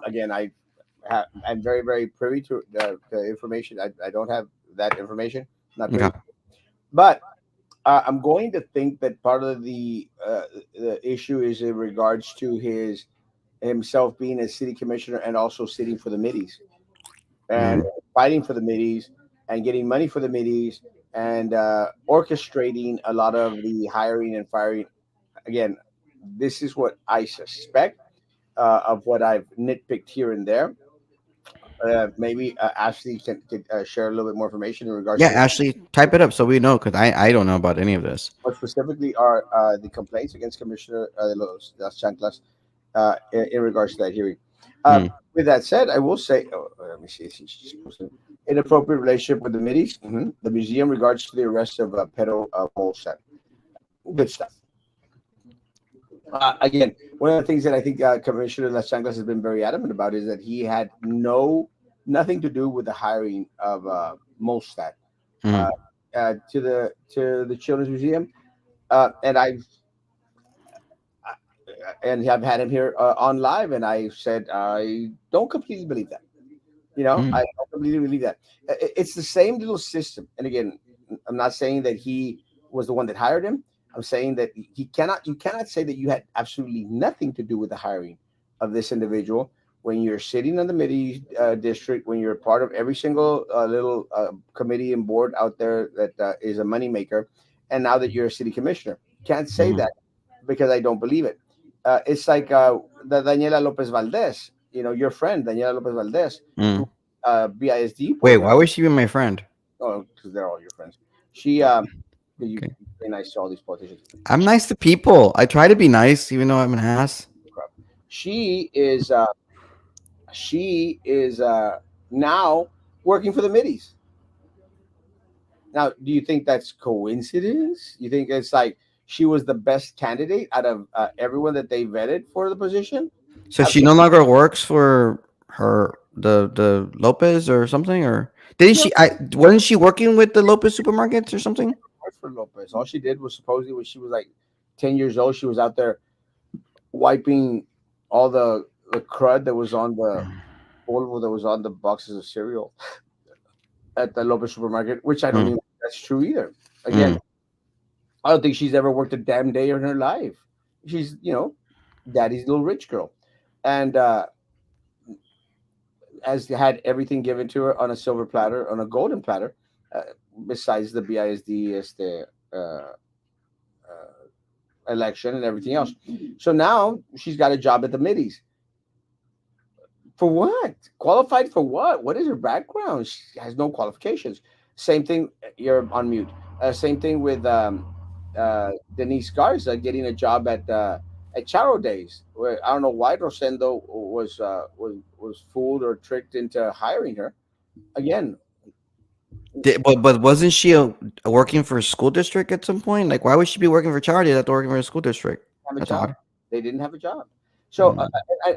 [SPEAKER 1] Again, I'm very, very privy to the information. I don't have that information, not
[SPEAKER 2] Okay.
[SPEAKER 1] privy, but I'm going to think that part of the issue is in regards to his himself being a city commissioner and also sitting for the middies and
[SPEAKER 2] Mm.
[SPEAKER 1] fighting for the middies and getting money for the middies and orchestrating a lot of the hiring and firing. Again, this is what I suspect of what I've nitpicked here and there. Maybe Ashley can share a little bit more information in regards
[SPEAKER 2] Yeah,
[SPEAKER 1] to
[SPEAKER 2] Ashley, type it up so we know because I don't know about any of this.
[SPEAKER 1] what specifically are the complaints against Commissioner Las Chanclas in regards to that hearing. Uh,
[SPEAKER 2] Mm.
[SPEAKER 1] with that said, I will say, let me see, she's posting inappropriate relationship with the middies, the museum regards to the arrest of Pedro Molset. Good stuff. Again, one of the things that I think Commissioner Las Chanclas has been very adamant about is that he had nothing to do with the hiring of Molstat uh,
[SPEAKER 2] Mm.
[SPEAKER 1] to the Children's Museum, and I've had him here on live, and I said I don't completely believe that.
[SPEAKER 2] Mm.
[SPEAKER 1] I don't completely believe that. It's the same little system. And again, I'm not saying that he was the one that hired him. I'm saying that he cannot. You cannot say that you had absolutely nothing to do with the hiring of this individual when you're sitting on the MIDI district, when you're part of every single little committee and board out there that is a moneymaker, and now that you're a city commissioner, can't say
[SPEAKER 2] Mm.
[SPEAKER 1] that because I don't believe it. It's like the Daniela Lopez Valdez, your friend Daniela Lopez Valdez, who
[SPEAKER 2] Mm.
[SPEAKER 1] BISD
[SPEAKER 2] Wait,
[SPEAKER 1] board
[SPEAKER 2] why
[SPEAKER 1] member.
[SPEAKER 2] would she be my friend?
[SPEAKER 1] Oh, because they're all your friends. She you
[SPEAKER 2] Okay.
[SPEAKER 1] very nice to all these politicians.
[SPEAKER 2] I'm
[SPEAKER 1] She,
[SPEAKER 2] nice to people. I try to be nice, even though I'm an ass.
[SPEAKER 1] crap. she is uh, she is now working for the middies. Now, do you think that's coincidence? You think it's like she was the best candidate out of everyone that they vetted for the position?
[SPEAKER 2] So she no longer works for the Lopez or something, or didn't
[SPEAKER 1] No,
[SPEAKER 2] she? I wasn't she working with the Lopez supermarkets or something?
[SPEAKER 1] worked for Lopez. All she did was supposedly when she was like 10 years old, she was out there wiping all the crud that was on the polvo that was on the boxes of cereal at the Lopez supermarket, which I don't
[SPEAKER 2] Mm.
[SPEAKER 1] even think that's true either. Again,
[SPEAKER 2] Mm.
[SPEAKER 1] I don't think she's ever worked a damn day in her life. She's, daddy's little rich girl. And has had everything given to her on a silver platter, on a golden platter, uh, besides the BISD uh, election and everything else. So now she's got a job at the middies. For what? Qualified for what? What is her background? She has no qualifications. Same thing. You're on mute. Same thing with Denise Garza getting a job at Charo Days. Where I don't know why Rosendo was fooled or tricked into hiring her. Again,
[SPEAKER 2] But wasn't she working for a school district at some point? Like, why would she be working for charity after working for a school district?
[SPEAKER 1] have a
[SPEAKER 2] That's
[SPEAKER 1] job.
[SPEAKER 2] odd.
[SPEAKER 1] They didn't have a job. So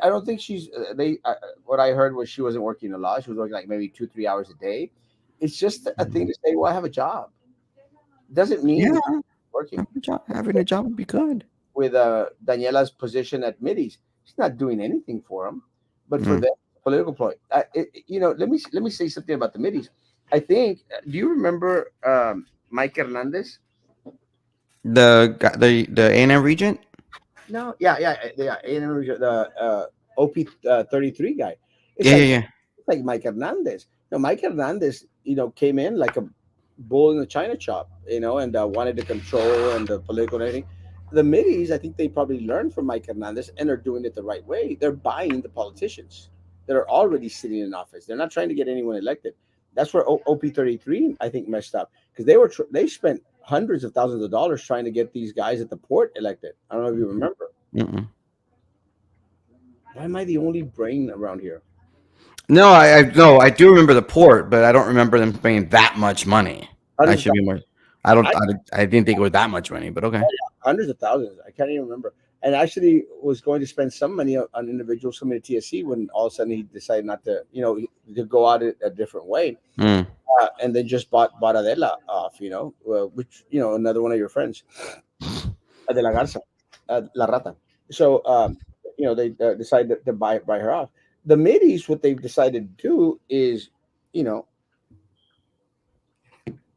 [SPEAKER 1] I don't think she's they. What I heard was she wasn't working a lot. She was working like maybe 2 3 hours a day. It's just a thing to say. Well, I have a job. Doesn't mean
[SPEAKER 2] Yeah,
[SPEAKER 1] that working.
[SPEAKER 2] having a job would be good.
[SPEAKER 1] With Daniela's position at Middies, she's not doing anything for them, but for
[SPEAKER 2] Mm.
[SPEAKER 1] them, political ploy. Let me say something about the Middies. I think. Do you remember Mike Hernandez?
[SPEAKER 2] The A&M Regent.
[SPEAKER 1] No, yeah. The OP 33 guy. It's
[SPEAKER 2] Yeah, yeah,
[SPEAKER 1] like
[SPEAKER 2] yeah.
[SPEAKER 1] Mike Hernandez. No, Mike Hernandez, came in like a bull in the china shop, and wanted to control and the political and everything. The middies, I think they probably learned from Mike Hernandez and are doing it the right way. They're buying the politicians that are already sitting in office. They're not trying to get anyone elected. That's where OP 33, I think, messed up because they spent hundreds of thousands of dollars trying to get these guys at the port elected. I don't know if you remember.
[SPEAKER 2] Mm-mm.
[SPEAKER 1] Why am I the only brain around here?
[SPEAKER 2] No, I no, I do remember the port, but I don't remember them paying that much money. I
[SPEAKER 1] Hundreds of
[SPEAKER 2] should be more. I don't.
[SPEAKER 1] thousands.
[SPEAKER 2] I didn't think it was that much money, but okay.
[SPEAKER 1] Hundreds of thousands. I can't even remember. And actually was going to spend some money on individuals coming to TSC when all of a sudden he decided not to, to go out a different way,
[SPEAKER 2] Mm.
[SPEAKER 1] and then just bought Adela off, which another one of your friends, Adela Garza, La Rata. So they decided to buy her off. The middies, what they've decided to do is, you know,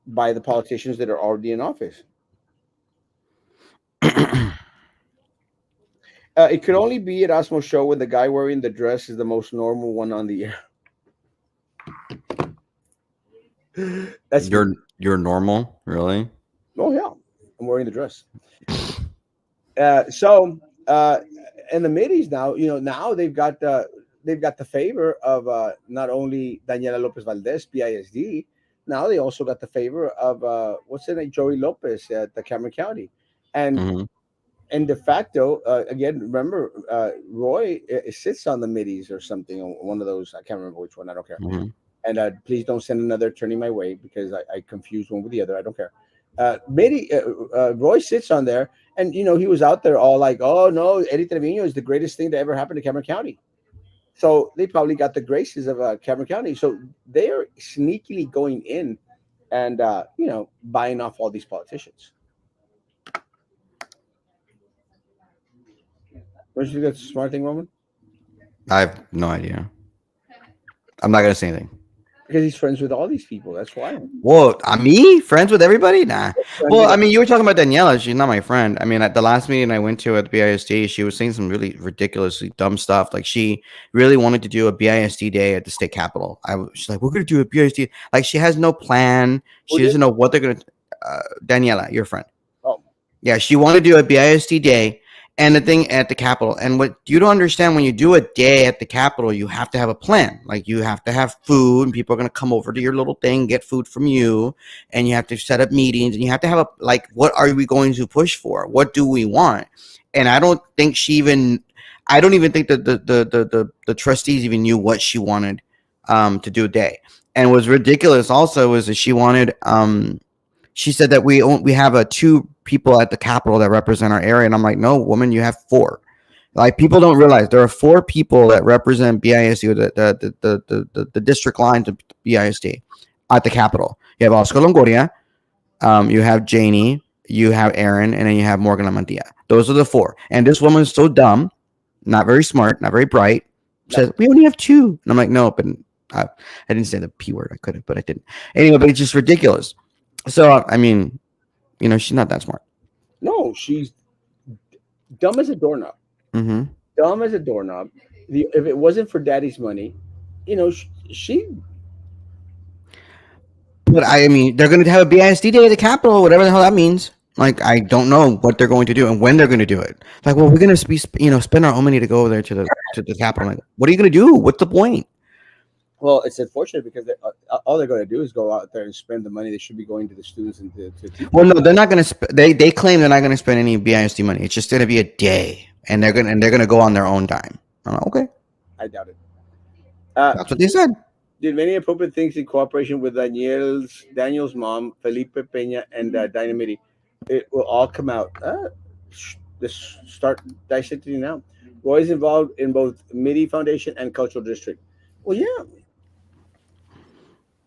[SPEAKER 1] buy the politicians that are already in office. It could only be Erasmo show when the guy wearing the dress is the most normal one on the air. That's me.
[SPEAKER 2] You're normal, really?
[SPEAKER 1] Oh yeah, I'm wearing the dress. So in the middies now, now they've got the favor of not only Daniela Lopez Valdez, BISD. Now they also got the favor of what's her name, Joey Lopez at the Cameron County, and
[SPEAKER 2] Hmm.
[SPEAKER 1] and de facto, again, remember, Roy sits on the middies or something on one of those. I can't remember which one. I don't care.
[SPEAKER 2] Hmm.
[SPEAKER 1] And please don't send another attorney my way because I confused one with the other. I don't care. Midi, Roy sits on there, and he was out there all like, "Oh no, Eddie Trevino is the greatest thing that ever happened to Cameron County." So they probably got the graces of Cameron County. So they are sneakily going in and buying off all these politicians. Don't you think that's a smart thing, Roman?
[SPEAKER 2] I have no idea. I'm not gonna say anything.
[SPEAKER 1] Because he's friends with all these people. That's why.
[SPEAKER 2] Well, me friends with everybody? Nah.
[SPEAKER 1] Friends
[SPEAKER 2] Well,
[SPEAKER 1] with
[SPEAKER 2] I mean, you were talking about Daniela. She's not my friend. I mean, at the last meeting I went to at the BISD, she was saying some really ridiculously dumb stuff. Like she really wanted to do a BISD day at the state capitol. She's like, we're gonna do a BISD. Like she has no plan.
[SPEAKER 1] who
[SPEAKER 2] She
[SPEAKER 1] did?
[SPEAKER 2] doesn't know what they're gonna. Daniela, your friend.
[SPEAKER 1] Oh,
[SPEAKER 2] Yeah, she wanted to do a BISD day and the thing at the Capitol. And what you don't understand when you do a day at the Capitol, you have to have a plan. Like you have to have food, and people are going to come over to your little thing, get food from you, and you have to set up meetings, and you have to have a like, what are we going to push for? What do we want? And I don't think she even. I don't even think that the trustees even knew what she wanted to do a day. And what's ridiculous also is that she said that we have two people at the Capitol that represent our area, and I'm like, no, woman, you have four. Like people don't realize there are four people that represent BISD, the district lines of BISD at the Capitol. You have Oscar Longoria, you have Janie, you have Aaron, and then you have Morgan Lamantia. Those are the four. And this woman is so dumb, not very smart, not very bright.
[SPEAKER 1] no.
[SPEAKER 2] Says we only have two, and I'm like, no, but I didn't say the p word. I could have, but I didn't. Anyway, but it's just ridiculous. So I mean, she's not that smart.
[SPEAKER 1] No, she's dumb as a doorknob.
[SPEAKER 2] Hmm.
[SPEAKER 1] Dumb as a doorknob. If it wasn't for daddy's money, she
[SPEAKER 2] But I mean, they're going to have a BISD day at the Capitol, whatever the hell that means. Like, I don't know what they're going to do and when they're going to do it. Like, well, we're going to be, spend our own money to go over there to the Capitol. Like, what are you going to do? What's the point?
[SPEAKER 1] well, it's unfortunate because all they're going to do is go out there and spend the money that should be going to the students and to
[SPEAKER 2] Well,
[SPEAKER 1] teachers.
[SPEAKER 2] no, they're not going to. They claim they're not going to spend any BISD money. It's just going to be a day, and they're going to go on their own dime. I'm like, okay,
[SPEAKER 1] I doubt it. Uh,
[SPEAKER 2] that's what they said.
[SPEAKER 1] did many appropriate things in cooperation with Daniel's mom, Felipe Peña, and Dynamite. It will all come out. Let's start dissecting now. Roy is involved in both MIDI Foundation and Cultural District. Well, yeah,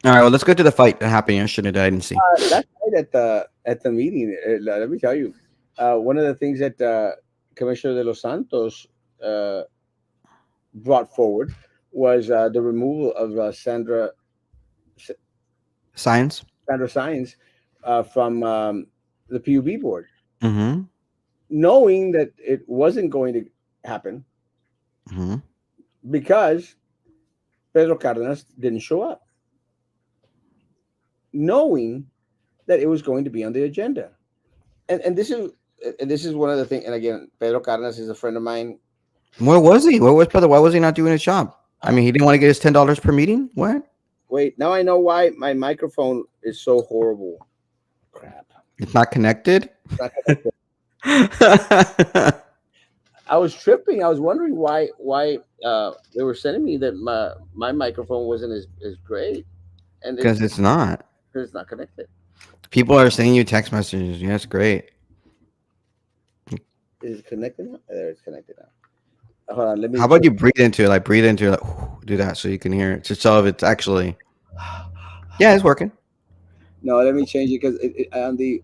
[SPEAKER 2] All right, well, let's go to the fight that happened yesterday that I didn't see.
[SPEAKER 1] last night at the meeting, let me tell you, one of the things that Commissioner de los Santos uh, brought forward was the removal of
[SPEAKER 2] Science.
[SPEAKER 1] Sandra Sines from the PUB board,
[SPEAKER 2] Mm-hmm.
[SPEAKER 1] knowing that it wasn't going to happen
[SPEAKER 2] Mm-hmm.
[SPEAKER 1] because Pedro Cardenas didn't show up, knowing that it was going to be on the agenda. And this is one of the things. And again, Pedro Cardenas is a friend of mine.
[SPEAKER 2] Where was he? Where was brother? Why was he not doing his job? I mean, he didn't want to get his $10 per meeting. What?
[SPEAKER 1] Wait, now I know why my microphone is so horrible. Crap.
[SPEAKER 2] It's not connected.
[SPEAKER 1] It's not connected. I was tripping. I was wondering why they were sending me that my microphone wasn't as great, and
[SPEAKER 2] Because it's not.
[SPEAKER 1] it's not connected.
[SPEAKER 2] People are sending you text messages. Yes, great.
[SPEAKER 1] Is it connected now? There, it's connected now. Hold on, let me.
[SPEAKER 2] How about you breathe into it? Like breathe into it. Like, do that so you can hear it. To tell if it's actually. Yeah, it's working.
[SPEAKER 1] No, let me change it because on the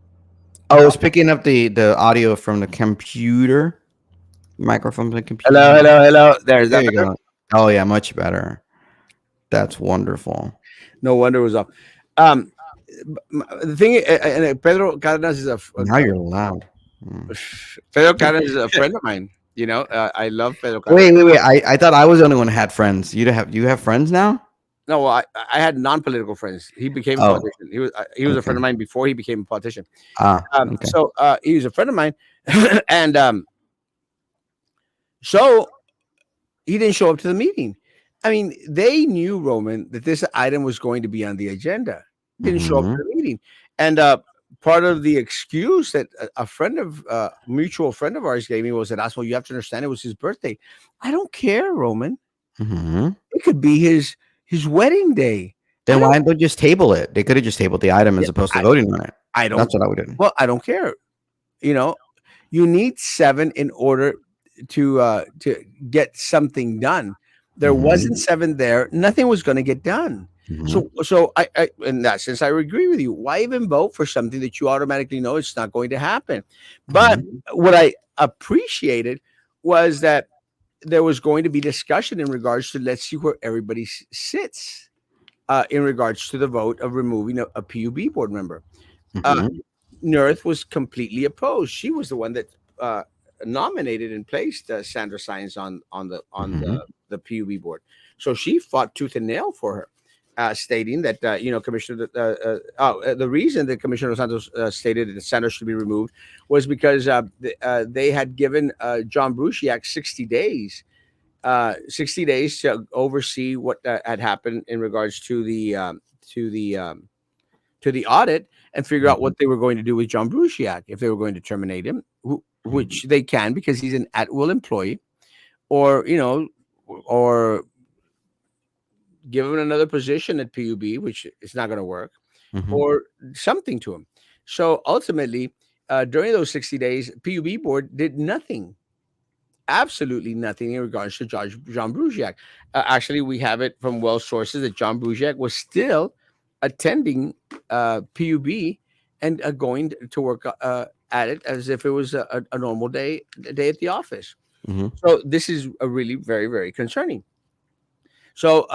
[SPEAKER 2] Oh, it's picking up the audio from the computer. Microphone from the
[SPEAKER 1] hello,
[SPEAKER 2] computer.
[SPEAKER 1] hello, hello. There's
[SPEAKER 2] There
[SPEAKER 1] that
[SPEAKER 2] you
[SPEAKER 1] better.
[SPEAKER 2] go. Oh yeah, much better. That's wonderful.
[SPEAKER 1] No wonder it was off. Um, the thing, and Pedro Cardenas is
[SPEAKER 2] Now you're loud. Mm.
[SPEAKER 1] Pedro Cardenas is a friend of mine. You know, I love Pedro Cardenas.
[SPEAKER 2] Wait. I thought I was the only one who had friends. You have friends now?
[SPEAKER 1] No, well, I had non-political friends. He became a
[SPEAKER 2] Oh,
[SPEAKER 1] politician. He was a friend
[SPEAKER 2] okay.
[SPEAKER 1] of mine before he became a politician.
[SPEAKER 2] Okay.
[SPEAKER 1] So he was a friend of mine, and so he didn't show up to the meeting. I mean, they knew, Roman, that this item was going to be on the agenda. Didn't show up
[SPEAKER 2] Mm-hmm.
[SPEAKER 1] to the meeting, and part of the excuse that a friend of mutual friend of ours gave me was that, Erasmo, you have to understand it was his birthday. I don't care, Roman.
[SPEAKER 2] Mm-hmm.
[SPEAKER 1] It could be his wedding day. I
[SPEAKER 2] Then
[SPEAKER 1] don't.
[SPEAKER 2] why don't they just table it? They could have just tabled the item
[SPEAKER 1] Yeah,
[SPEAKER 2] as opposed to
[SPEAKER 1] I
[SPEAKER 2] voting on it.
[SPEAKER 1] I don't.
[SPEAKER 2] That's what I would do.
[SPEAKER 1] Well, I don't care. You know, you need seven in order to get something done. There wasn't
[SPEAKER 2] Mm-hmm.
[SPEAKER 1] seven there. Nothing was going to get done.
[SPEAKER 2] Mm-hmm.
[SPEAKER 1] So I in that sense I agree with you. Why even vote for something that you automatically know it's not going to happen? But
[SPEAKER 2] Mm-hmm.
[SPEAKER 1] what I appreciated was that there was going to be discussion in regards to, let's see where everybody sits in regards to the vote of removing a PUB board member. Uh,
[SPEAKER 2] Mm-hmm.
[SPEAKER 1] Nerth was completely opposed. She was the one that nominated and placed Sandra Sines on
[SPEAKER 2] Mm-hmm.
[SPEAKER 1] the PUB board. So she fought tooth and nail for her, stating that the reason that Commissioner Santos stated that Sandra should be removed was because they had given John Brusiak 60 days to oversee what had happened in regards to the um, to the audit and figure out
[SPEAKER 2] Mm-hmm.
[SPEAKER 1] what they were going to do with John Brusiak, if they were going to terminate him, which they can because he's an at will employee, or or give him another position at PUB, which is not going to work,
[SPEAKER 2] Mm-hmm.
[SPEAKER 1] or something to him. So ultimately, during those 60 days, PUB board did nothing, absolutely nothing in regards to John Brusiak. Actually, we have it from well sources that John Brusiak was still attending PUB and going to work at it as if it was a normal day at the office.
[SPEAKER 2] Mm-hmm.
[SPEAKER 1] So this is a really very, very concerning. So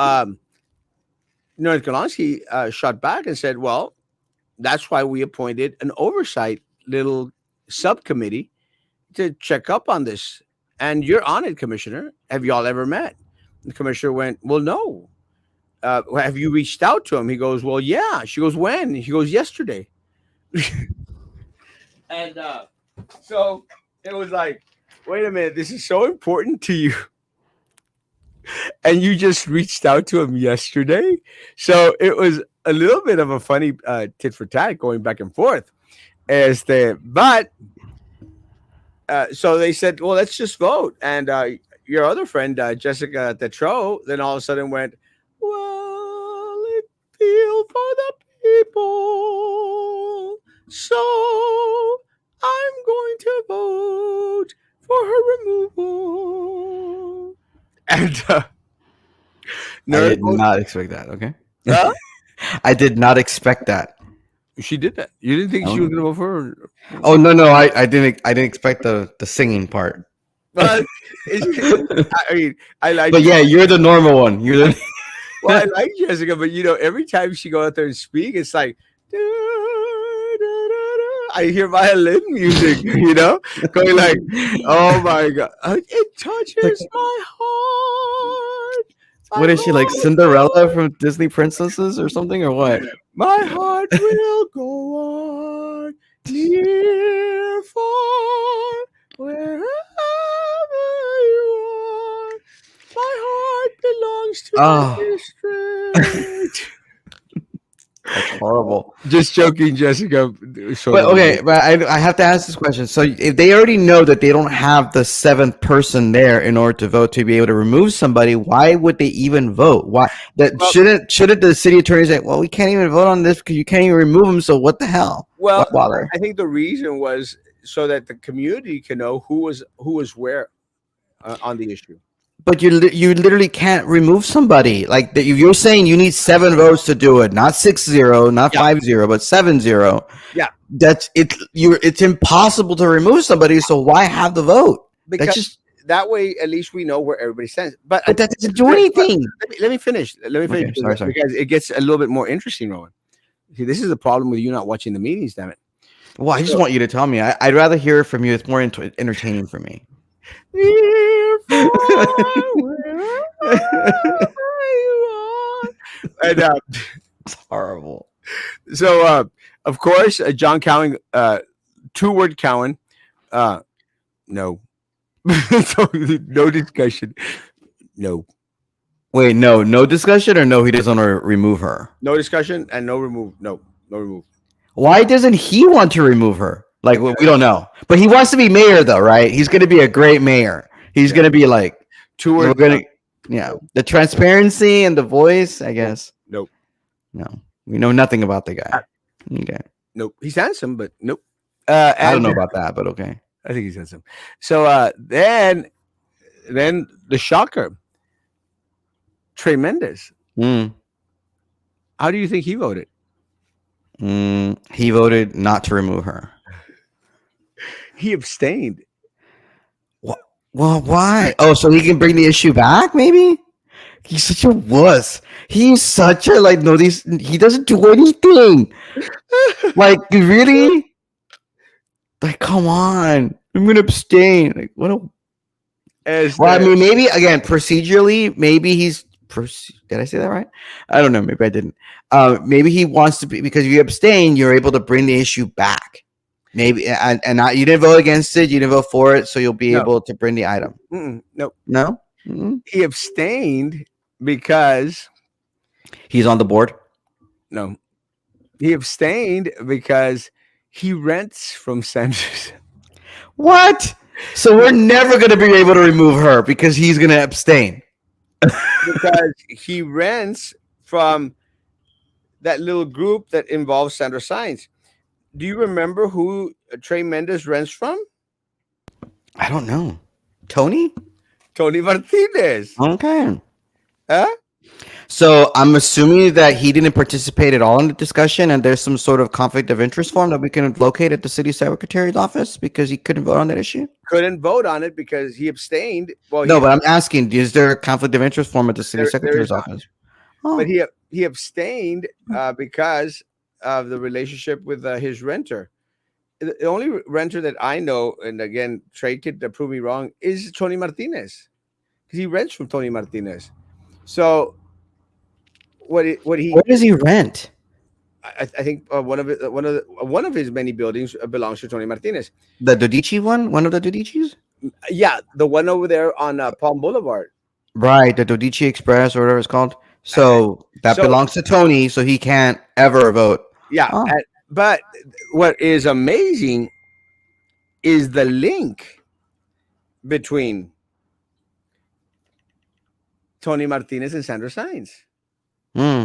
[SPEAKER 1] North Golonsky shot back and said, well, that's why we appointed an oversight little subcommittee to check up on this. And you're on it, Commissioner. Have y'all ever met? The commissioner went, well, no. Have you reached out to him? He goes, well, yeah. She goes, when? He goes, yesterday. And so it was like, wait a minute, this is so important to you. And you just reached out to him yesterday. So it was a little bit of a funny tit for tat going back and forth. But so they said, well, let's just vote. And your other friend, Jessica Tetro, then all of a sudden went, well, it feel for the people. So I'm going to vote for her removal. And
[SPEAKER 2] I
[SPEAKER 1] none of
[SPEAKER 2] did
[SPEAKER 1] those.
[SPEAKER 2] not expect that. Okay.
[SPEAKER 1] Uh,
[SPEAKER 2] I did not expect that.
[SPEAKER 1] she did that. You didn't think she was
[SPEAKER 2] Oh,
[SPEAKER 1] going to vote for her?
[SPEAKER 2] oh no, no, I didn't expect the singing part.
[SPEAKER 1] But I mean, I like.
[SPEAKER 2] But yeah, you're the normal one. You're
[SPEAKER 1] Well, I
[SPEAKER 2] the
[SPEAKER 1] like Jessica, but every time she go out there and speak, it's like "Da, da, da, da." I hear violin music, going like, "Oh my god, it
[SPEAKER 2] like,
[SPEAKER 1] touches my heart,
[SPEAKER 2] what
[SPEAKER 1] my
[SPEAKER 2] is she like,
[SPEAKER 1] heart,
[SPEAKER 2] Cinderella from Disney Princesses or something, or what?
[SPEAKER 1] my heart will go on, near, far, wherever you are. My heart belongs to
[SPEAKER 2] Oh,
[SPEAKER 1] my district."
[SPEAKER 2] that's horrible.
[SPEAKER 1] Just joking, Jessica. Sort
[SPEAKER 2] But
[SPEAKER 1] of.
[SPEAKER 2] okay, but I have to ask this question. So if they already know that they don't have the seventh person there in order to vote to be able to remove somebody, why would they even vote? Why that
[SPEAKER 1] Well,
[SPEAKER 2] shouldn't the city attorney say, well, we can't even vote on this because you can't even remove him. So what the hell?
[SPEAKER 1] well,
[SPEAKER 2] Why bother?
[SPEAKER 1] I think the reason was so that the community can know who was where on the issue.
[SPEAKER 2] But you literally can't remove somebody like that. You're saying you need seven votes to do it, not 6-0, not
[SPEAKER 1] Yeah,
[SPEAKER 2] 5-0, but 7-0.
[SPEAKER 1] yeah.
[SPEAKER 2] That's it. It's impossible to remove somebody. So why have the vote? That's
[SPEAKER 1] Because
[SPEAKER 2] just.
[SPEAKER 1] that way, at least we know where everybody stands. But
[SPEAKER 2] But that doesn't do
[SPEAKER 1] but
[SPEAKER 2] anything.
[SPEAKER 1] let me finish. Let me finish
[SPEAKER 2] Okay, sorry, sorry.
[SPEAKER 1] because it gets a little bit more interesting, Rowan. See, this is the problem with you not watching the meetings. Damn it.
[SPEAKER 2] Well, I just
[SPEAKER 1] So,
[SPEAKER 2] want you to tell me. I'd rather hear it from you. It's more entertaining for me.
[SPEAKER 1] near, far,
[SPEAKER 2] It's
[SPEAKER 1] wherever you are. And
[SPEAKER 2] horrible.
[SPEAKER 1] so, of course, John Cowan, two-word Cowan, uh, no, so, no discussion, no,
[SPEAKER 2] Wait, no, no discussion, or no, he doesn't want to remove her.
[SPEAKER 1] no discussion, and no remove, no remove,
[SPEAKER 2] Why doesn't he want to remove her? Like we
[SPEAKER 1] because
[SPEAKER 2] don't know, but he wants to be mayor, though, right? He's going to be a great mayor. He's
[SPEAKER 1] yeah,
[SPEAKER 2] going to be like we're
[SPEAKER 1] two-word,
[SPEAKER 2] going to, yeah,
[SPEAKER 1] no,
[SPEAKER 2] the transparency and the voice. I
[SPEAKER 1] no,
[SPEAKER 2] guess
[SPEAKER 1] no,
[SPEAKER 2] no, we know nothing about the
[SPEAKER 1] uh,
[SPEAKER 2] guy. Okay,
[SPEAKER 1] no. He's handsome, but nope.
[SPEAKER 2] I don't
[SPEAKER 1] And
[SPEAKER 2] know about that, but okay.
[SPEAKER 1] I think he's handsome. So then the shocker, Tremendous.
[SPEAKER 2] Mm,
[SPEAKER 1] How do you think he voted?
[SPEAKER 2] he voted not to remove her.
[SPEAKER 1] He abstained.
[SPEAKER 2] What? Well, why? Oh, so he can bring the issue back? Maybe he's such a wuss. He's such a like. No, these he doesn't do anything. Like really? Like come on. I'm gonna abstain. Like what a.
[SPEAKER 1] As
[SPEAKER 2] Well, I
[SPEAKER 1] the
[SPEAKER 2] mean, maybe again procedurally, maybe he's. Did I say that right? I don't know. Maybe I didn't. Maybe he wants to be because if you abstain, you're able to bring the issue back. Maybe and not, you didn't vote against it. You didn't vote for it, so you'll be
[SPEAKER 1] no,
[SPEAKER 2] able to bring the item.
[SPEAKER 1] no,
[SPEAKER 2] No. Mm-mm.
[SPEAKER 1] he abstained because
[SPEAKER 2] He's on the board.
[SPEAKER 1] no, he abstained because he rents from Sanders.
[SPEAKER 2] What? So we're never going to be able to remove her because he's going to abstain.
[SPEAKER 1] Because he rents from that little group that involves Sandra Science. Do you remember who Trey Mendes rents from?
[SPEAKER 2] I don't know. Tony?
[SPEAKER 1] Tony Martinez.
[SPEAKER 2] Okay.
[SPEAKER 1] Huh?
[SPEAKER 2] So I'm assuming that he didn't participate at all in the discussion, and there's some sort of conflict of interest form that we can locate at the city secretary's office because he couldn't vote on that issue.
[SPEAKER 1] Couldn't vote on it because he abstained. Well,
[SPEAKER 2] No, but I'm asking: is there a conflict of interest form at the city
[SPEAKER 1] there is
[SPEAKER 2] secretary's
[SPEAKER 1] not.
[SPEAKER 2] office?
[SPEAKER 1] But
[SPEAKER 2] Oh,
[SPEAKER 1] he abstained because of the relationship with his renter. The only renter that I know, and again, Trey could prove me wrong, is Tony Martinez because he rents from Tony Martinez. So what
[SPEAKER 2] where
[SPEAKER 1] he
[SPEAKER 2] does he rent?
[SPEAKER 1] I think one of his many buildings belongs to Tony Martinez.
[SPEAKER 2] The Dodici one? One of the Dodicis?
[SPEAKER 1] Yeah, the one over there on Palm Boulevard.
[SPEAKER 2] Right, the Dodici Express or whatever it's called. So that
[SPEAKER 1] So
[SPEAKER 2] belongs to Tony, so he can't ever vote.
[SPEAKER 1] yeah,
[SPEAKER 2] Oh,
[SPEAKER 1] but what is amazing is the link between Tony Martinez and Sandra Science.
[SPEAKER 2] hmm.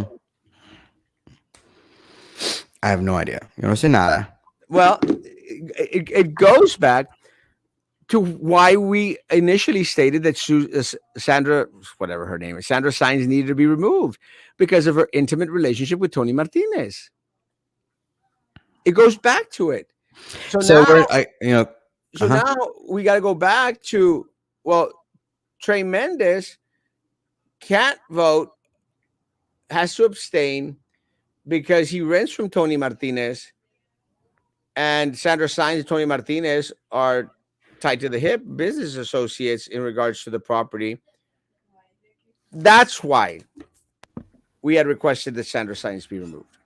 [SPEAKER 2] I have no idea. You know, say nada.
[SPEAKER 1] Well, it goes back to why we initially stated that Sandra, whatever her name is, Sandra Sines needed to be removed because of her intimate relationship with Tony Martinez. It goes back to it. So
[SPEAKER 2] So
[SPEAKER 1] now,
[SPEAKER 2] we're I you know
[SPEAKER 1] so
[SPEAKER 2] uh-huh.
[SPEAKER 1] now we got to go back to, well, Trey Mendez can't vote, has to abstain because he rents from Tony Martinez, and Sandra Sines and Tony Martinez are tied to the hip business associates in regards to the property. That's why we had requested that Sandra Sines be removed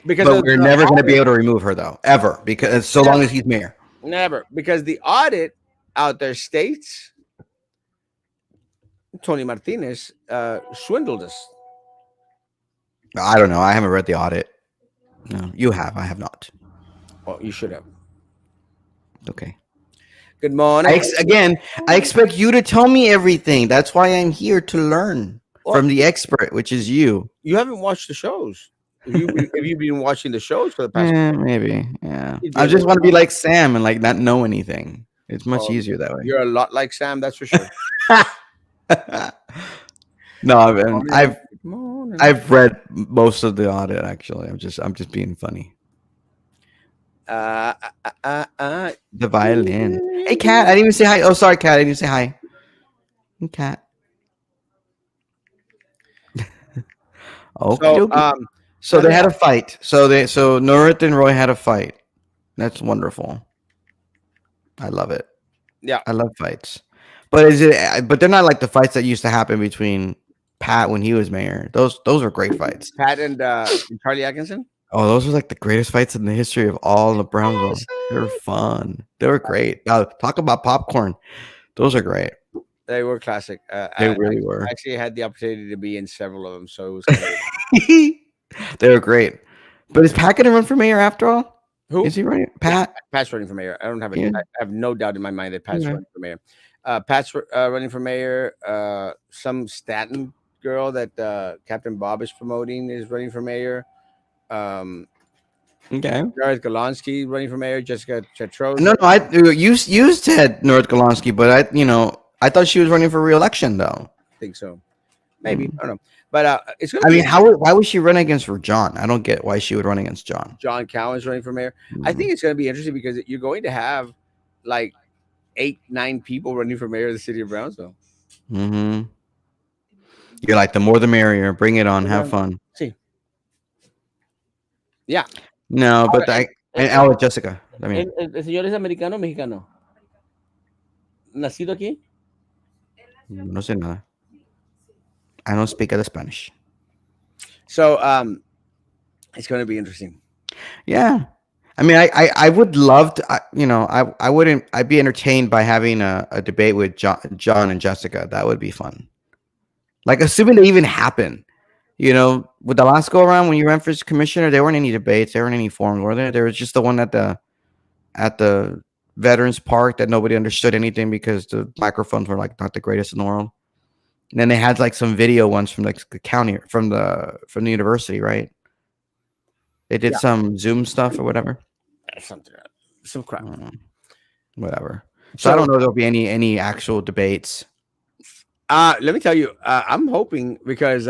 [SPEAKER 1] because
[SPEAKER 2] But
[SPEAKER 1] of
[SPEAKER 2] we're
[SPEAKER 1] the
[SPEAKER 2] never going to be
[SPEAKER 1] audit.
[SPEAKER 2] able to remove her though, ever, because so long
[SPEAKER 1] Never,
[SPEAKER 2] as he's mayor.
[SPEAKER 1] never, because the audit out there states Tony Martinez swindled us.
[SPEAKER 2] I don't know. I haven't read the audit. No, you have. I have not.
[SPEAKER 1] Well, you should have.
[SPEAKER 2] Okay.
[SPEAKER 1] Good morning.
[SPEAKER 2] Again, I expect you to tell me everything. That's why I'm here to learn
[SPEAKER 1] Well,
[SPEAKER 2] from the expert, which is you.
[SPEAKER 1] you haven't watched the shows. If you've been watching the shows for the past,
[SPEAKER 2] Yeah, maybe. Yeah.
[SPEAKER 1] you'd be
[SPEAKER 2] I
[SPEAKER 1] able
[SPEAKER 2] just
[SPEAKER 1] to
[SPEAKER 2] want to be
[SPEAKER 1] know.
[SPEAKER 2] like Sam and like not know anything. It's much easier that
[SPEAKER 1] You're a lot like Sam, that's for sure.
[SPEAKER 2] way. No,
[SPEAKER 1] Morning, good morning.
[SPEAKER 2] I've read most of the audit actually. I'm just being funny.
[SPEAKER 1] Uh, uh, uh, uh,
[SPEAKER 2] The violin. Hey, Cat. I didn't even say hi. Oh, sorry, Cat. I didn't say hi. Hey, Cat. Okie
[SPEAKER 1] so,
[SPEAKER 2] dokie. So
[SPEAKER 1] let
[SPEAKER 2] they
[SPEAKER 1] me
[SPEAKER 2] had a
[SPEAKER 1] ask.
[SPEAKER 2] fight. So North and Roy had a fight. That's wonderful. I love it.
[SPEAKER 1] Yeah,
[SPEAKER 2] I love fights. But is it? But they're not like the fights that used to happen between Pat when he was mayor. Those are great fights.
[SPEAKER 1] Pat and Charlie Atkinson.
[SPEAKER 2] Oh, those were like the greatest fights in the history of all of Brownsville. They were
[SPEAKER 1] Classic.
[SPEAKER 2] fun. They were great. Now talk about popcorn. Those are great.
[SPEAKER 1] They were classic.
[SPEAKER 2] They
[SPEAKER 1] I
[SPEAKER 2] really were.
[SPEAKER 1] actually had the opportunity to be in several of them, so it was kind of
[SPEAKER 2] They were great. But is Pat gonna run for mayor after all?
[SPEAKER 1] who?
[SPEAKER 2] Is he running?
[SPEAKER 1] Yeah,
[SPEAKER 2] Pat?
[SPEAKER 1] Pat's running for mayor. I don't have
[SPEAKER 2] Yeah.
[SPEAKER 1] I have no doubt in my mind that Pat's
[SPEAKER 2] Okay.
[SPEAKER 1] running for mayor. Pat's running for mayor. Some Staten girl that Captain Bob is promoting is running for mayor. Um,
[SPEAKER 2] Okay.
[SPEAKER 1] Jared Golonsky running for mayor. Jessica Chetros
[SPEAKER 2] No,
[SPEAKER 1] running.
[SPEAKER 2] no. You said North Golonsky, but I thought she was running for re-election though.
[SPEAKER 1] I think so. Maybe
[SPEAKER 2] Mm.
[SPEAKER 1] I don't know, but it's going to
[SPEAKER 2] I
[SPEAKER 1] be
[SPEAKER 2] mean, why would she run against John? I don't get why she would run against John.
[SPEAKER 1] John Cowan's running for mayor. I
[SPEAKER 2] Mm.
[SPEAKER 1] think it's going to be interesting because you're going to have like 8, 9 people running for mayor of the city of Brownsville.
[SPEAKER 2] Hmm. You're like the more the merrier. Bring it on. Have
[SPEAKER 1] Yeah.
[SPEAKER 2] fun.
[SPEAKER 1] See, yeah.
[SPEAKER 2] No,
[SPEAKER 1] Ahora,
[SPEAKER 2] but I'll let Jessica. I mean,
[SPEAKER 1] el señor es americano o mexicano. Nacido aquí.
[SPEAKER 2] no sé nada. I don't speak other Spanish.
[SPEAKER 1] So it's going to be interesting.
[SPEAKER 2] Yeah. I mean, I would love to, I wouldn't, I'd be entertained by having a debate with John and Jessica. That would be fun. Like, assuming they even happen, with the last go around when you ran for commissioner, there weren't any debates, there weren't any forums, were there? There was just the one at the Veterans Park that nobody understood anything because the microphones were like not the greatest in the world. And then they had like some video ones from like the county, from the university, right? They did
[SPEAKER 1] Yeah,
[SPEAKER 2] some Zoom stuff or whatever.
[SPEAKER 1] something, some crap.
[SPEAKER 2] Whatever. So I
[SPEAKER 1] So
[SPEAKER 2] don't know if there'll be any actual debates.
[SPEAKER 1] let me tell you, I'm hoping because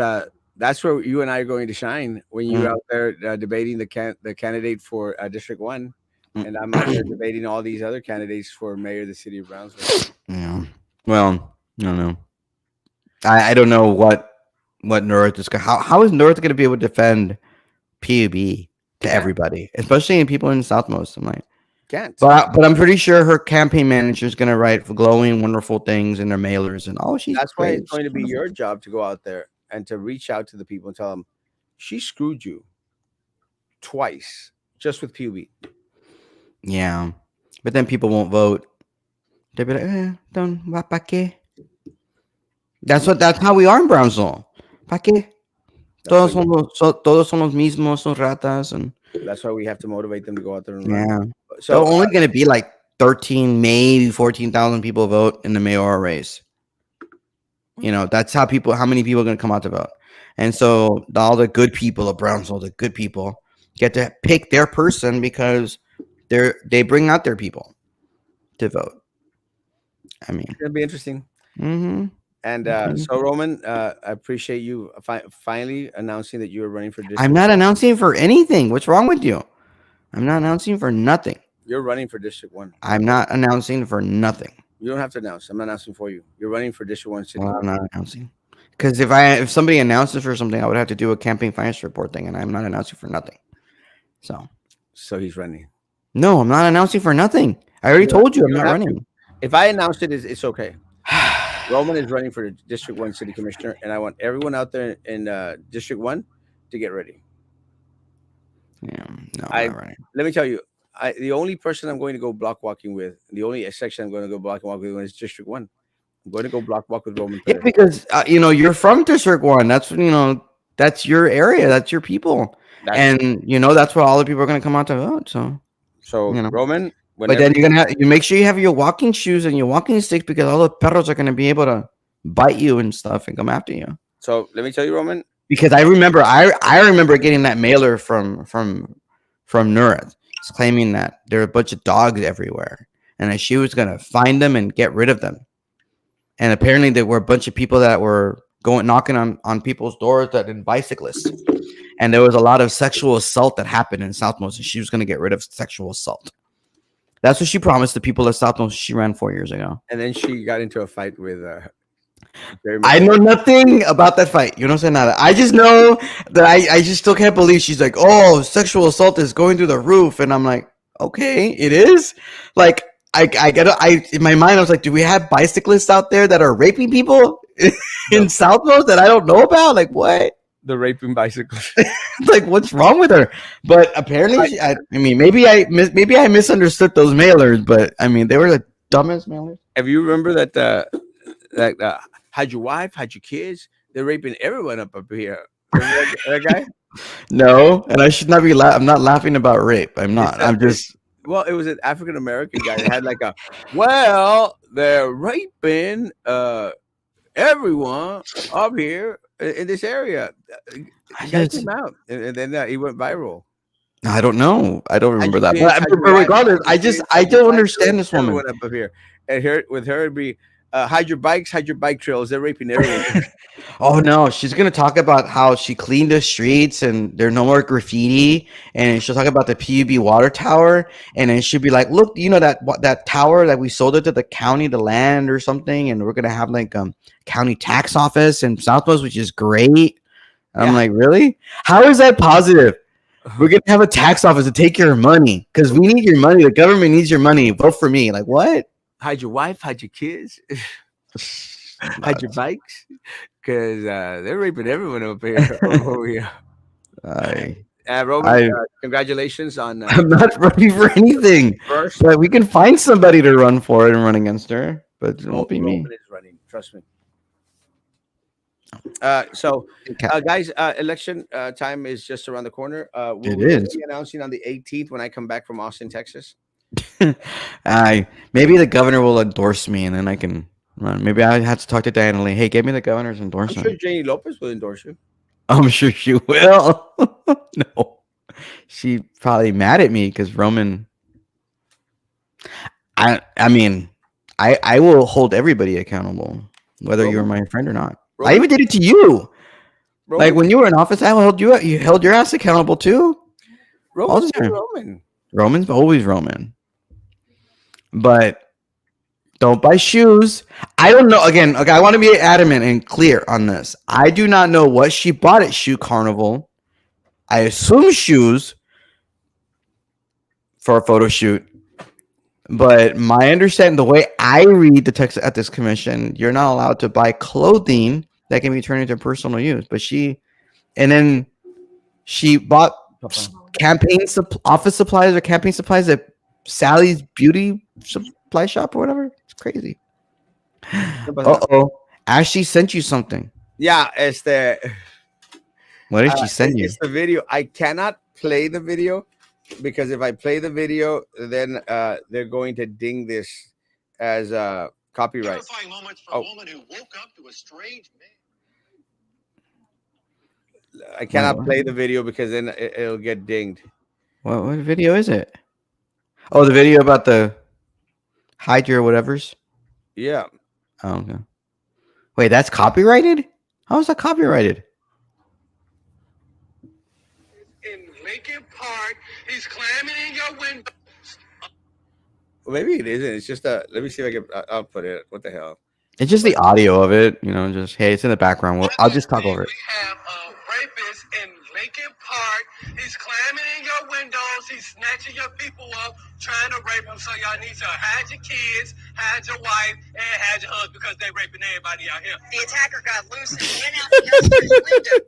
[SPEAKER 1] that's where you and I are going to shine when you're
[SPEAKER 2] Mm,
[SPEAKER 1] out there debating the candidate for District 1, and I'm out there
[SPEAKER 2] mm.
[SPEAKER 1] debating all these other candidates for mayor of the city of Brownsville.
[SPEAKER 2] Yeah. Well, I don't know. I don't know what North is going. How is North going to be able to defend PUB to
[SPEAKER 1] Can't,
[SPEAKER 2] everybody, especially in people in Southmost? I'm like,
[SPEAKER 1] can't.
[SPEAKER 2] but I'm pretty sure her campaign manager is going to write glowing, wonderful things in their mailers, and oh, she's
[SPEAKER 1] That's why
[SPEAKER 2] great.
[SPEAKER 1] it's
[SPEAKER 2] She's
[SPEAKER 1] going to be
[SPEAKER 2] wonderful.
[SPEAKER 1] your job to go out there and to reach out to the people and tell them she screwed you twice just with PUB.
[SPEAKER 2] Yeah, but then people won't vote. They'll be like, don't pa qué. That's how we are in Brownsville. Pa qué?
[SPEAKER 1] That's why
[SPEAKER 2] Todos son los mismos, son ratas, and
[SPEAKER 1] that's why we have to motivate them to go out there and run.
[SPEAKER 2] yeah. There
[SPEAKER 1] So
[SPEAKER 2] only going to be like 13, maybe 14,000 people vote in the mayoral race. That's how many people are going to come out to vote. And so all the good people of Brownsville, the good people, get to pick their person because They bring out their people to vote. I mean,
[SPEAKER 1] It's gonna be interesting.
[SPEAKER 2] hmm
[SPEAKER 1] And so, Roman, I appreciate you finally announcing that you are running for
[SPEAKER 2] I'm
[SPEAKER 1] District
[SPEAKER 2] not
[SPEAKER 1] 1.
[SPEAKER 2] announcing for anything. What's wrong with you? I'm not announcing for nothing.
[SPEAKER 1] You're running for District 1.
[SPEAKER 2] I'm not announcing for nothing.
[SPEAKER 1] You don't have to announce. I'm not announcing for you. You're running for District 1 City
[SPEAKER 2] Well, I'm
[SPEAKER 1] Commission.
[SPEAKER 2] not announcing because if somebody announces for something, I would have to do a campaign finance report thing, and I'm not announcing for nothing. So
[SPEAKER 1] So he's running.
[SPEAKER 2] no, I'm not announcing for nothing. I already told you I'm
[SPEAKER 1] You
[SPEAKER 2] not
[SPEAKER 1] don't have to.
[SPEAKER 2] running.
[SPEAKER 1] If I announce it, it's okay. Roman is running for the District 1 City Commissioner, and I want everyone out there in District 1 to get ready.
[SPEAKER 2] Yeah, no, I'm
[SPEAKER 1] I
[SPEAKER 2] not running.
[SPEAKER 1] Let me tell you, the only person I'm going to go block walking with, the only section I'm going to go block walk with is District 1. I'm going to go block walk with Roman
[SPEAKER 2] Yeah,
[SPEAKER 1] Perez.
[SPEAKER 2] because you're from District One. That's your area. That's your people,
[SPEAKER 1] That's
[SPEAKER 2] and that's where all the people are going to come out to vote. So
[SPEAKER 1] so
[SPEAKER 2] you know.
[SPEAKER 1] Roman.
[SPEAKER 2] But
[SPEAKER 1] Whenever
[SPEAKER 2] then you make sure you have your walking shoes and your walking sticks because all the perros are going to be able to bite you and stuff and come after you.
[SPEAKER 1] so let me tell you, Roman.
[SPEAKER 2] Because I remember getting that mailer from Nurat. It's claiming that there are a bunch of dogs everywhere and that she was going to find them and get rid of them. And apparently there were a bunch of people that were going knocking on people's doors that in bicyclists. And there was a lot of sexual assault that happened in Southmost, and she was going to get rid of sexual assault. That's what she promised the people of Southmost. She ran 4 years ago.
[SPEAKER 1] And then she got into a fight with Jerry
[SPEAKER 2] I
[SPEAKER 1] McCall.
[SPEAKER 2] know nothing about that fight. You don't say nada. I just know that I just still can't believe she's like, oh, sexual assault is going through the roof, and I'm like, okay, it is. Like, I get I in my mind, I was like, do we have bicyclists out there that are raping people in
[SPEAKER 1] The,
[SPEAKER 2] Southmost that I don't know about? Like, what?
[SPEAKER 1] the raping bicyclist.
[SPEAKER 2] Like, what's wrong with her? But apparently, I mean, maybe I misunderstood those mailers, but I mean, they were the dumbest mailers.
[SPEAKER 1] Have you remember that had your wife, had your kids? They're raping everyone up here. Remember that guy?
[SPEAKER 2] No, and I should not be. I'm not laughing about rape. I'm
[SPEAKER 1] It's
[SPEAKER 2] not. I'm just.
[SPEAKER 1] well, it was an African American guy that had like a well, they're raping everyone up here in this area.
[SPEAKER 2] I
[SPEAKER 1] Guy
[SPEAKER 2] just.
[SPEAKER 1] came out and then he went viral.
[SPEAKER 2] I don't know. I don't
[SPEAKER 1] Hide
[SPEAKER 2] remember
[SPEAKER 1] your
[SPEAKER 2] that.
[SPEAKER 1] kids, hide
[SPEAKER 2] But
[SPEAKER 1] your wife,
[SPEAKER 2] regardless,
[SPEAKER 1] hide your kids,
[SPEAKER 2] I
[SPEAKER 1] hide your
[SPEAKER 2] don't
[SPEAKER 1] bike. They're
[SPEAKER 2] understand
[SPEAKER 1] raping
[SPEAKER 2] this woman.
[SPEAKER 1] everyone up here. And here with her it'd be hide your bikes, hide your bike trails. They're raping everyone.
[SPEAKER 2] Oh no, she's gonna talk about how she cleaned the streets and there's no more graffiti, and she'll talk about the PUB water tower, and then she'll be like, "Look, that tower that we sold it to the county, the land or something, and we're gonna have like county tax office in Southwest, which is great." I'm
[SPEAKER 1] Yeah.
[SPEAKER 2] like, really? How is that positive? We're gonna have a tax office to take your money because we need your money. The government needs your money. Vote for me. Like what?
[SPEAKER 1] Hide your wife, hide your kids, hide your bikes. Because they're raping everyone up here. Over here.
[SPEAKER 2] I
[SPEAKER 1] Roman,
[SPEAKER 2] I
[SPEAKER 1] congratulations on
[SPEAKER 2] I'm not running for anything,
[SPEAKER 1] first.
[SPEAKER 2] but we can find somebody to run for it and run against her. But it won't be me.
[SPEAKER 1] Roman is running. Trust me. So,
[SPEAKER 2] Okay.
[SPEAKER 1] guys, election time is just around the corner.
[SPEAKER 2] It
[SPEAKER 1] We will
[SPEAKER 2] is.
[SPEAKER 1] be announcing on the 18th when I come back from Austin, Texas.
[SPEAKER 2] I maybe the governor will endorse me, and then I can run. Maybe I have to talk to Diana Lee. Hey, give me the governor's
[SPEAKER 1] I'm sure
[SPEAKER 2] endorsement.
[SPEAKER 1] Janie Lopez will endorse you.
[SPEAKER 2] I'm sure she will. No, she probably mad at me because Roman. I mean, I will hold everybody accountable, whether you're
[SPEAKER 1] Roman,
[SPEAKER 2] my friend or not. I
[SPEAKER 1] Roman,
[SPEAKER 2] even did it to you. Like
[SPEAKER 1] Roman,
[SPEAKER 2] when you were in office, I held you held your ass accountable too. All
[SPEAKER 1] Roman's
[SPEAKER 2] the
[SPEAKER 1] still
[SPEAKER 2] time.
[SPEAKER 1] Roman.
[SPEAKER 2] Roman's always Roman. But don't buy shoes. I don't know. Again, okay, I want to be adamant and clear on this. I do not know what she bought at Shoe Carnival. I assume shoes for a photo shoot. But my understanding, the way I read the text at this commission, you're not allowed to buy clothing that can be turned into personal use. But and then she bought office supplies or campaign supplies at Sally's Beauty Supply Shop or whatever. It's crazy.
[SPEAKER 1] ¿Qué
[SPEAKER 2] Uh
[SPEAKER 1] pasa?
[SPEAKER 2] oh. Ashley sent you something.
[SPEAKER 1] Yeah,
[SPEAKER 2] What did she send you?
[SPEAKER 1] it's the video. I cannot play the video because if I play the video, then they're going to ding this as copyright.
[SPEAKER 3] Terrifying moments for
[SPEAKER 1] Oh.
[SPEAKER 3] a woman who woke up to a strange man.
[SPEAKER 1] I cannot
[SPEAKER 2] What?
[SPEAKER 1] play the video because then it'll get dinged.
[SPEAKER 2] What video is it? Oh, the video about the Hydra or whatever's.
[SPEAKER 1] Yeah.
[SPEAKER 2] Oh, okay. Wait, that's copyrighted? How is that copyrighted?
[SPEAKER 3] In Lincoln Park, he's climbing in your window.
[SPEAKER 1] Well, maybe it isn't. It's just a. Let me see if I can. I'll put it. What the hell?
[SPEAKER 2] It's just the audio of it, you know. Just hey, it's in the background. Well,
[SPEAKER 3] One
[SPEAKER 2] I'll
[SPEAKER 3] more
[SPEAKER 2] just talk
[SPEAKER 3] thing,
[SPEAKER 2] over it.
[SPEAKER 3] we have a rapist in Lincoln Park. He's climbing in your windows. He's snatching your people up, trying to rape them. So y'all need to hide your kids, hide your wife, and hide your husband because they raping everybody out here. The attacker got loose and went out the upstairs window.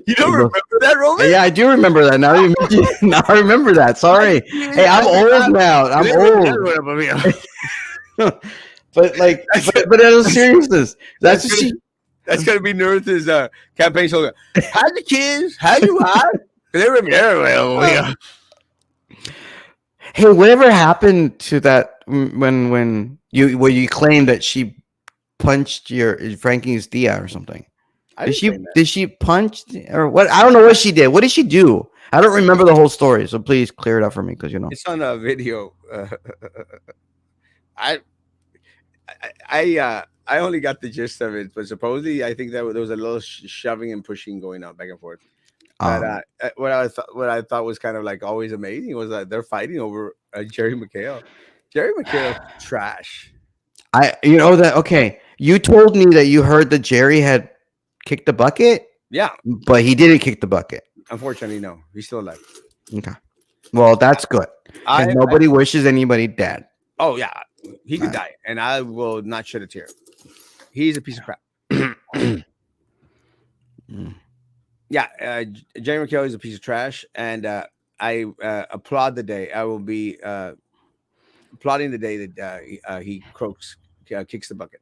[SPEAKER 1] You don't remember that, Roman?
[SPEAKER 2] Yeah, I do remember that. Now you mention, now I remember that. Sorry. Hey, I'm old now. I'm old. But like, but in all seriousness, that's just she.
[SPEAKER 1] That's gonna be Nerth's campaign slogan. Hide the kids, hide your wife. They raping everywhere. Yeah.
[SPEAKER 2] Hey, whatever happened to that when you claimed that she punched your Frankie's Dia or something? Did she punch or what? I don't know what she did. What did she do? I don't remember the whole story. So please clear it up for me because you know.
[SPEAKER 1] It's on a video. I I only got the gist of it, but supposedly I think that there was a little shoving and pushing going on back and forth. But what I thought was kind of like always amazing was that they're fighting over Jerry McHale. Jerry McHale trash.
[SPEAKER 2] You know that okay. You told me that you heard that Jerry had kicked the bucket,
[SPEAKER 1] Yeah,
[SPEAKER 2] but he didn't kick the bucket.
[SPEAKER 1] unfortunately, no, he's still alive.
[SPEAKER 2] Okay. Well, that's good. 'Cause nobody wishes anybody dead.
[SPEAKER 1] Oh yeah, he could die, and I will not shed a tear. He's a piece of crap. Yeah, Jerry McHale is a piece of trash, and I applaud the day. I will be applauding the day that he kicks the bucket.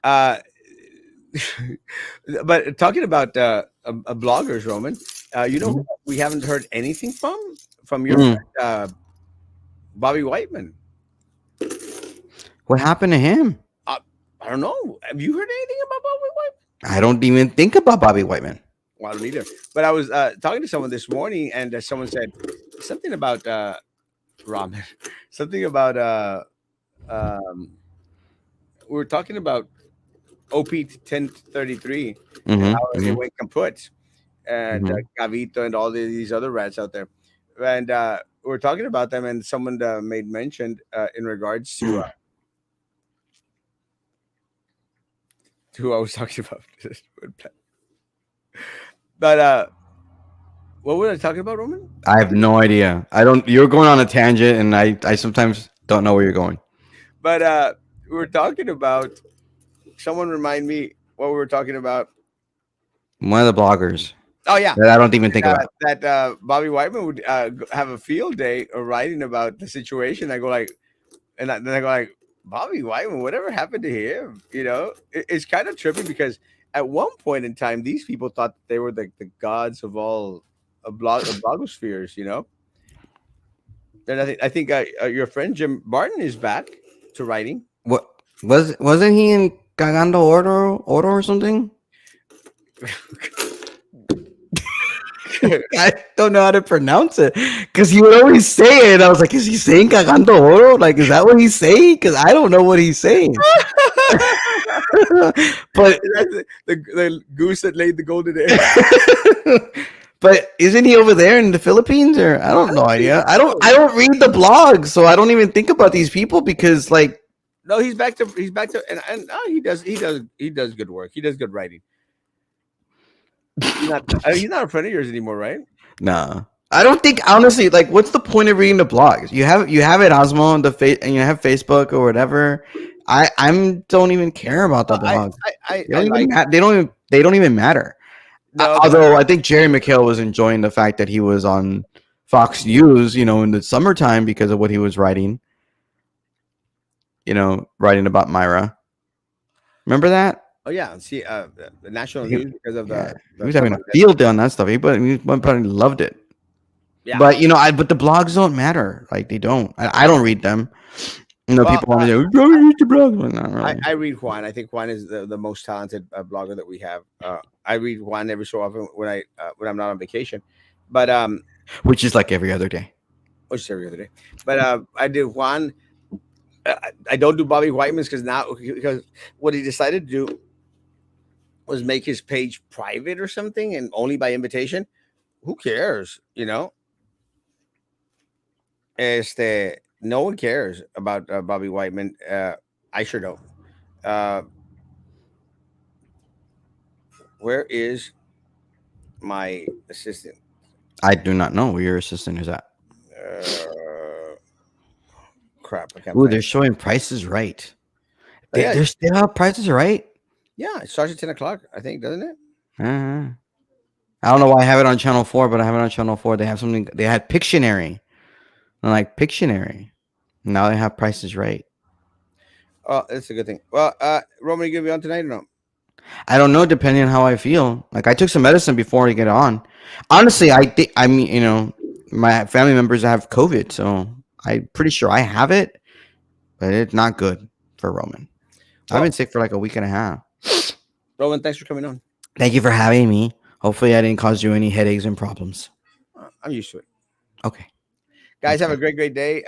[SPEAKER 1] Uh, but talking about bloggers, Roman, you know who we haven't heard anything from your friend, Bobby Whiteman.
[SPEAKER 2] What happened to him?
[SPEAKER 1] I don't know. Have you heard anything about Bobby Whiteman?
[SPEAKER 2] I don't even think about Bobby Whiteman.
[SPEAKER 1] Well, I don't either. But I was talking to someone this morning, and someone said something about ramen, something about we were talking about OP 1033 and how it went kaput, and Gavito and all these other rats out there, and we were talking about them, and someone made mention in regards to who I was talking about. But what was I talking about, Roman?
[SPEAKER 2] I have no idea. I don't. You're going on a tangent, and I sometimes don't know where you're going.
[SPEAKER 1] But we were talking about. Someone remind me what we were talking about.
[SPEAKER 2] One of the bloggers.
[SPEAKER 1] Oh yeah,
[SPEAKER 2] that I don't even think about.
[SPEAKER 1] That Bobby Whiteman would have a field day of writing about the situation. I go like, then I go like, Bobby Whiteman, whatever happened to him? You know, it's kind of trippy because at one point in time, these people thought they were the gods of all blogospheres. You know, and I think your friend Jim Barton is back to writing.
[SPEAKER 2] What wasn't he in Cagando Oro or something? I don't know how to pronounce it because he would always say it. I was like, is he saying Cagando Oro? Like, is that what he's saying? Because I don't know what he's saying. But
[SPEAKER 1] that's the goose that laid the golden egg.
[SPEAKER 2] But isn't he over there in the Philippines? Or I don't know idea. I don't read the blogs, so I don't even think about these people because like.
[SPEAKER 1] No, he's back to and he does good work. He does good writing. He's not a friend of yours anymore, right?
[SPEAKER 2] Nah, I don't think honestly. Like, what's the point of reading the blogs? You have Erasmo on the and you have Facebook or whatever. I don't even care about the blogs. They don't even matter. No, although I think Jerry McHale was enjoying the fact that he was on Fox News, you know, in the summertime because of what he was writing. You know, writing about Myra. Remember that?
[SPEAKER 1] Oh yeah, see, the national news because of the
[SPEAKER 2] he was having a field day on that stuff. He probably loved it. Yeah, but you know, but the blogs don't matter. Like they don't. I don't read them. You know, people want to say, read the blogs. Well, not really.
[SPEAKER 1] I read Juan. I think Juan is the most talented blogger that we have. I read Juan every so often when I'm not on vacation, but
[SPEAKER 2] which is like every other day.
[SPEAKER 1] Oh, she's every other day. But I did Juan. I don't do Bobby Whiteman's because what he decided to do was make his page private or something and only by invitation. Who cares? No one cares about Bobby Whiteman. I sure don't. Uh, where is my assistant?
[SPEAKER 2] I do not know where your assistant is at.
[SPEAKER 1] Uh, crap, I can't
[SPEAKER 2] Ooh,
[SPEAKER 1] find
[SPEAKER 2] they're
[SPEAKER 1] it.
[SPEAKER 2] showing prices right.
[SPEAKER 1] Oh yeah,
[SPEAKER 2] They're still have prices right.
[SPEAKER 1] yeah. It starts at 10 o'clock, I think, doesn't it?
[SPEAKER 2] Uh, I don't know why I have it on channel 4, but I have it on channel 4. They have something. They had Pictionary. I'm like Pictionary. Now they have prices right.
[SPEAKER 1] Oh, that's a good thing. Well, Roman, you gonna be on tonight or no?
[SPEAKER 2] I don't know, depending on how I feel. Like I took some medicine before I get on. Honestly, I think I mean, my family members have COVID, so I'm pretty sure I have it, but it's not good for Roman. I've
[SPEAKER 1] Well,
[SPEAKER 2] been sick for like a week and a half.
[SPEAKER 1] Roman, thanks for coming on.
[SPEAKER 2] Thank you for having me. Hopefully, I didn't cause you any headaches and problems.
[SPEAKER 1] I'm used to it.
[SPEAKER 2] Okay.
[SPEAKER 1] Guys,
[SPEAKER 2] Thank
[SPEAKER 1] have
[SPEAKER 2] you.
[SPEAKER 1] a great day.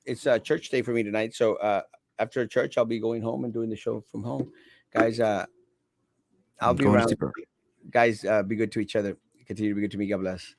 [SPEAKER 1] It's church day for me tonight, so after church, I'll be going home and doing the show from home. Guys, I'll
[SPEAKER 2] I'm
[SPEAKER 1] be
[SPEAKER 2] going to
[SPEAKER 1] around.
[SPEAKER 2] sleep early.
[SPEAKER 1] Guys, be good to each other. Continue to be good to me. God bless.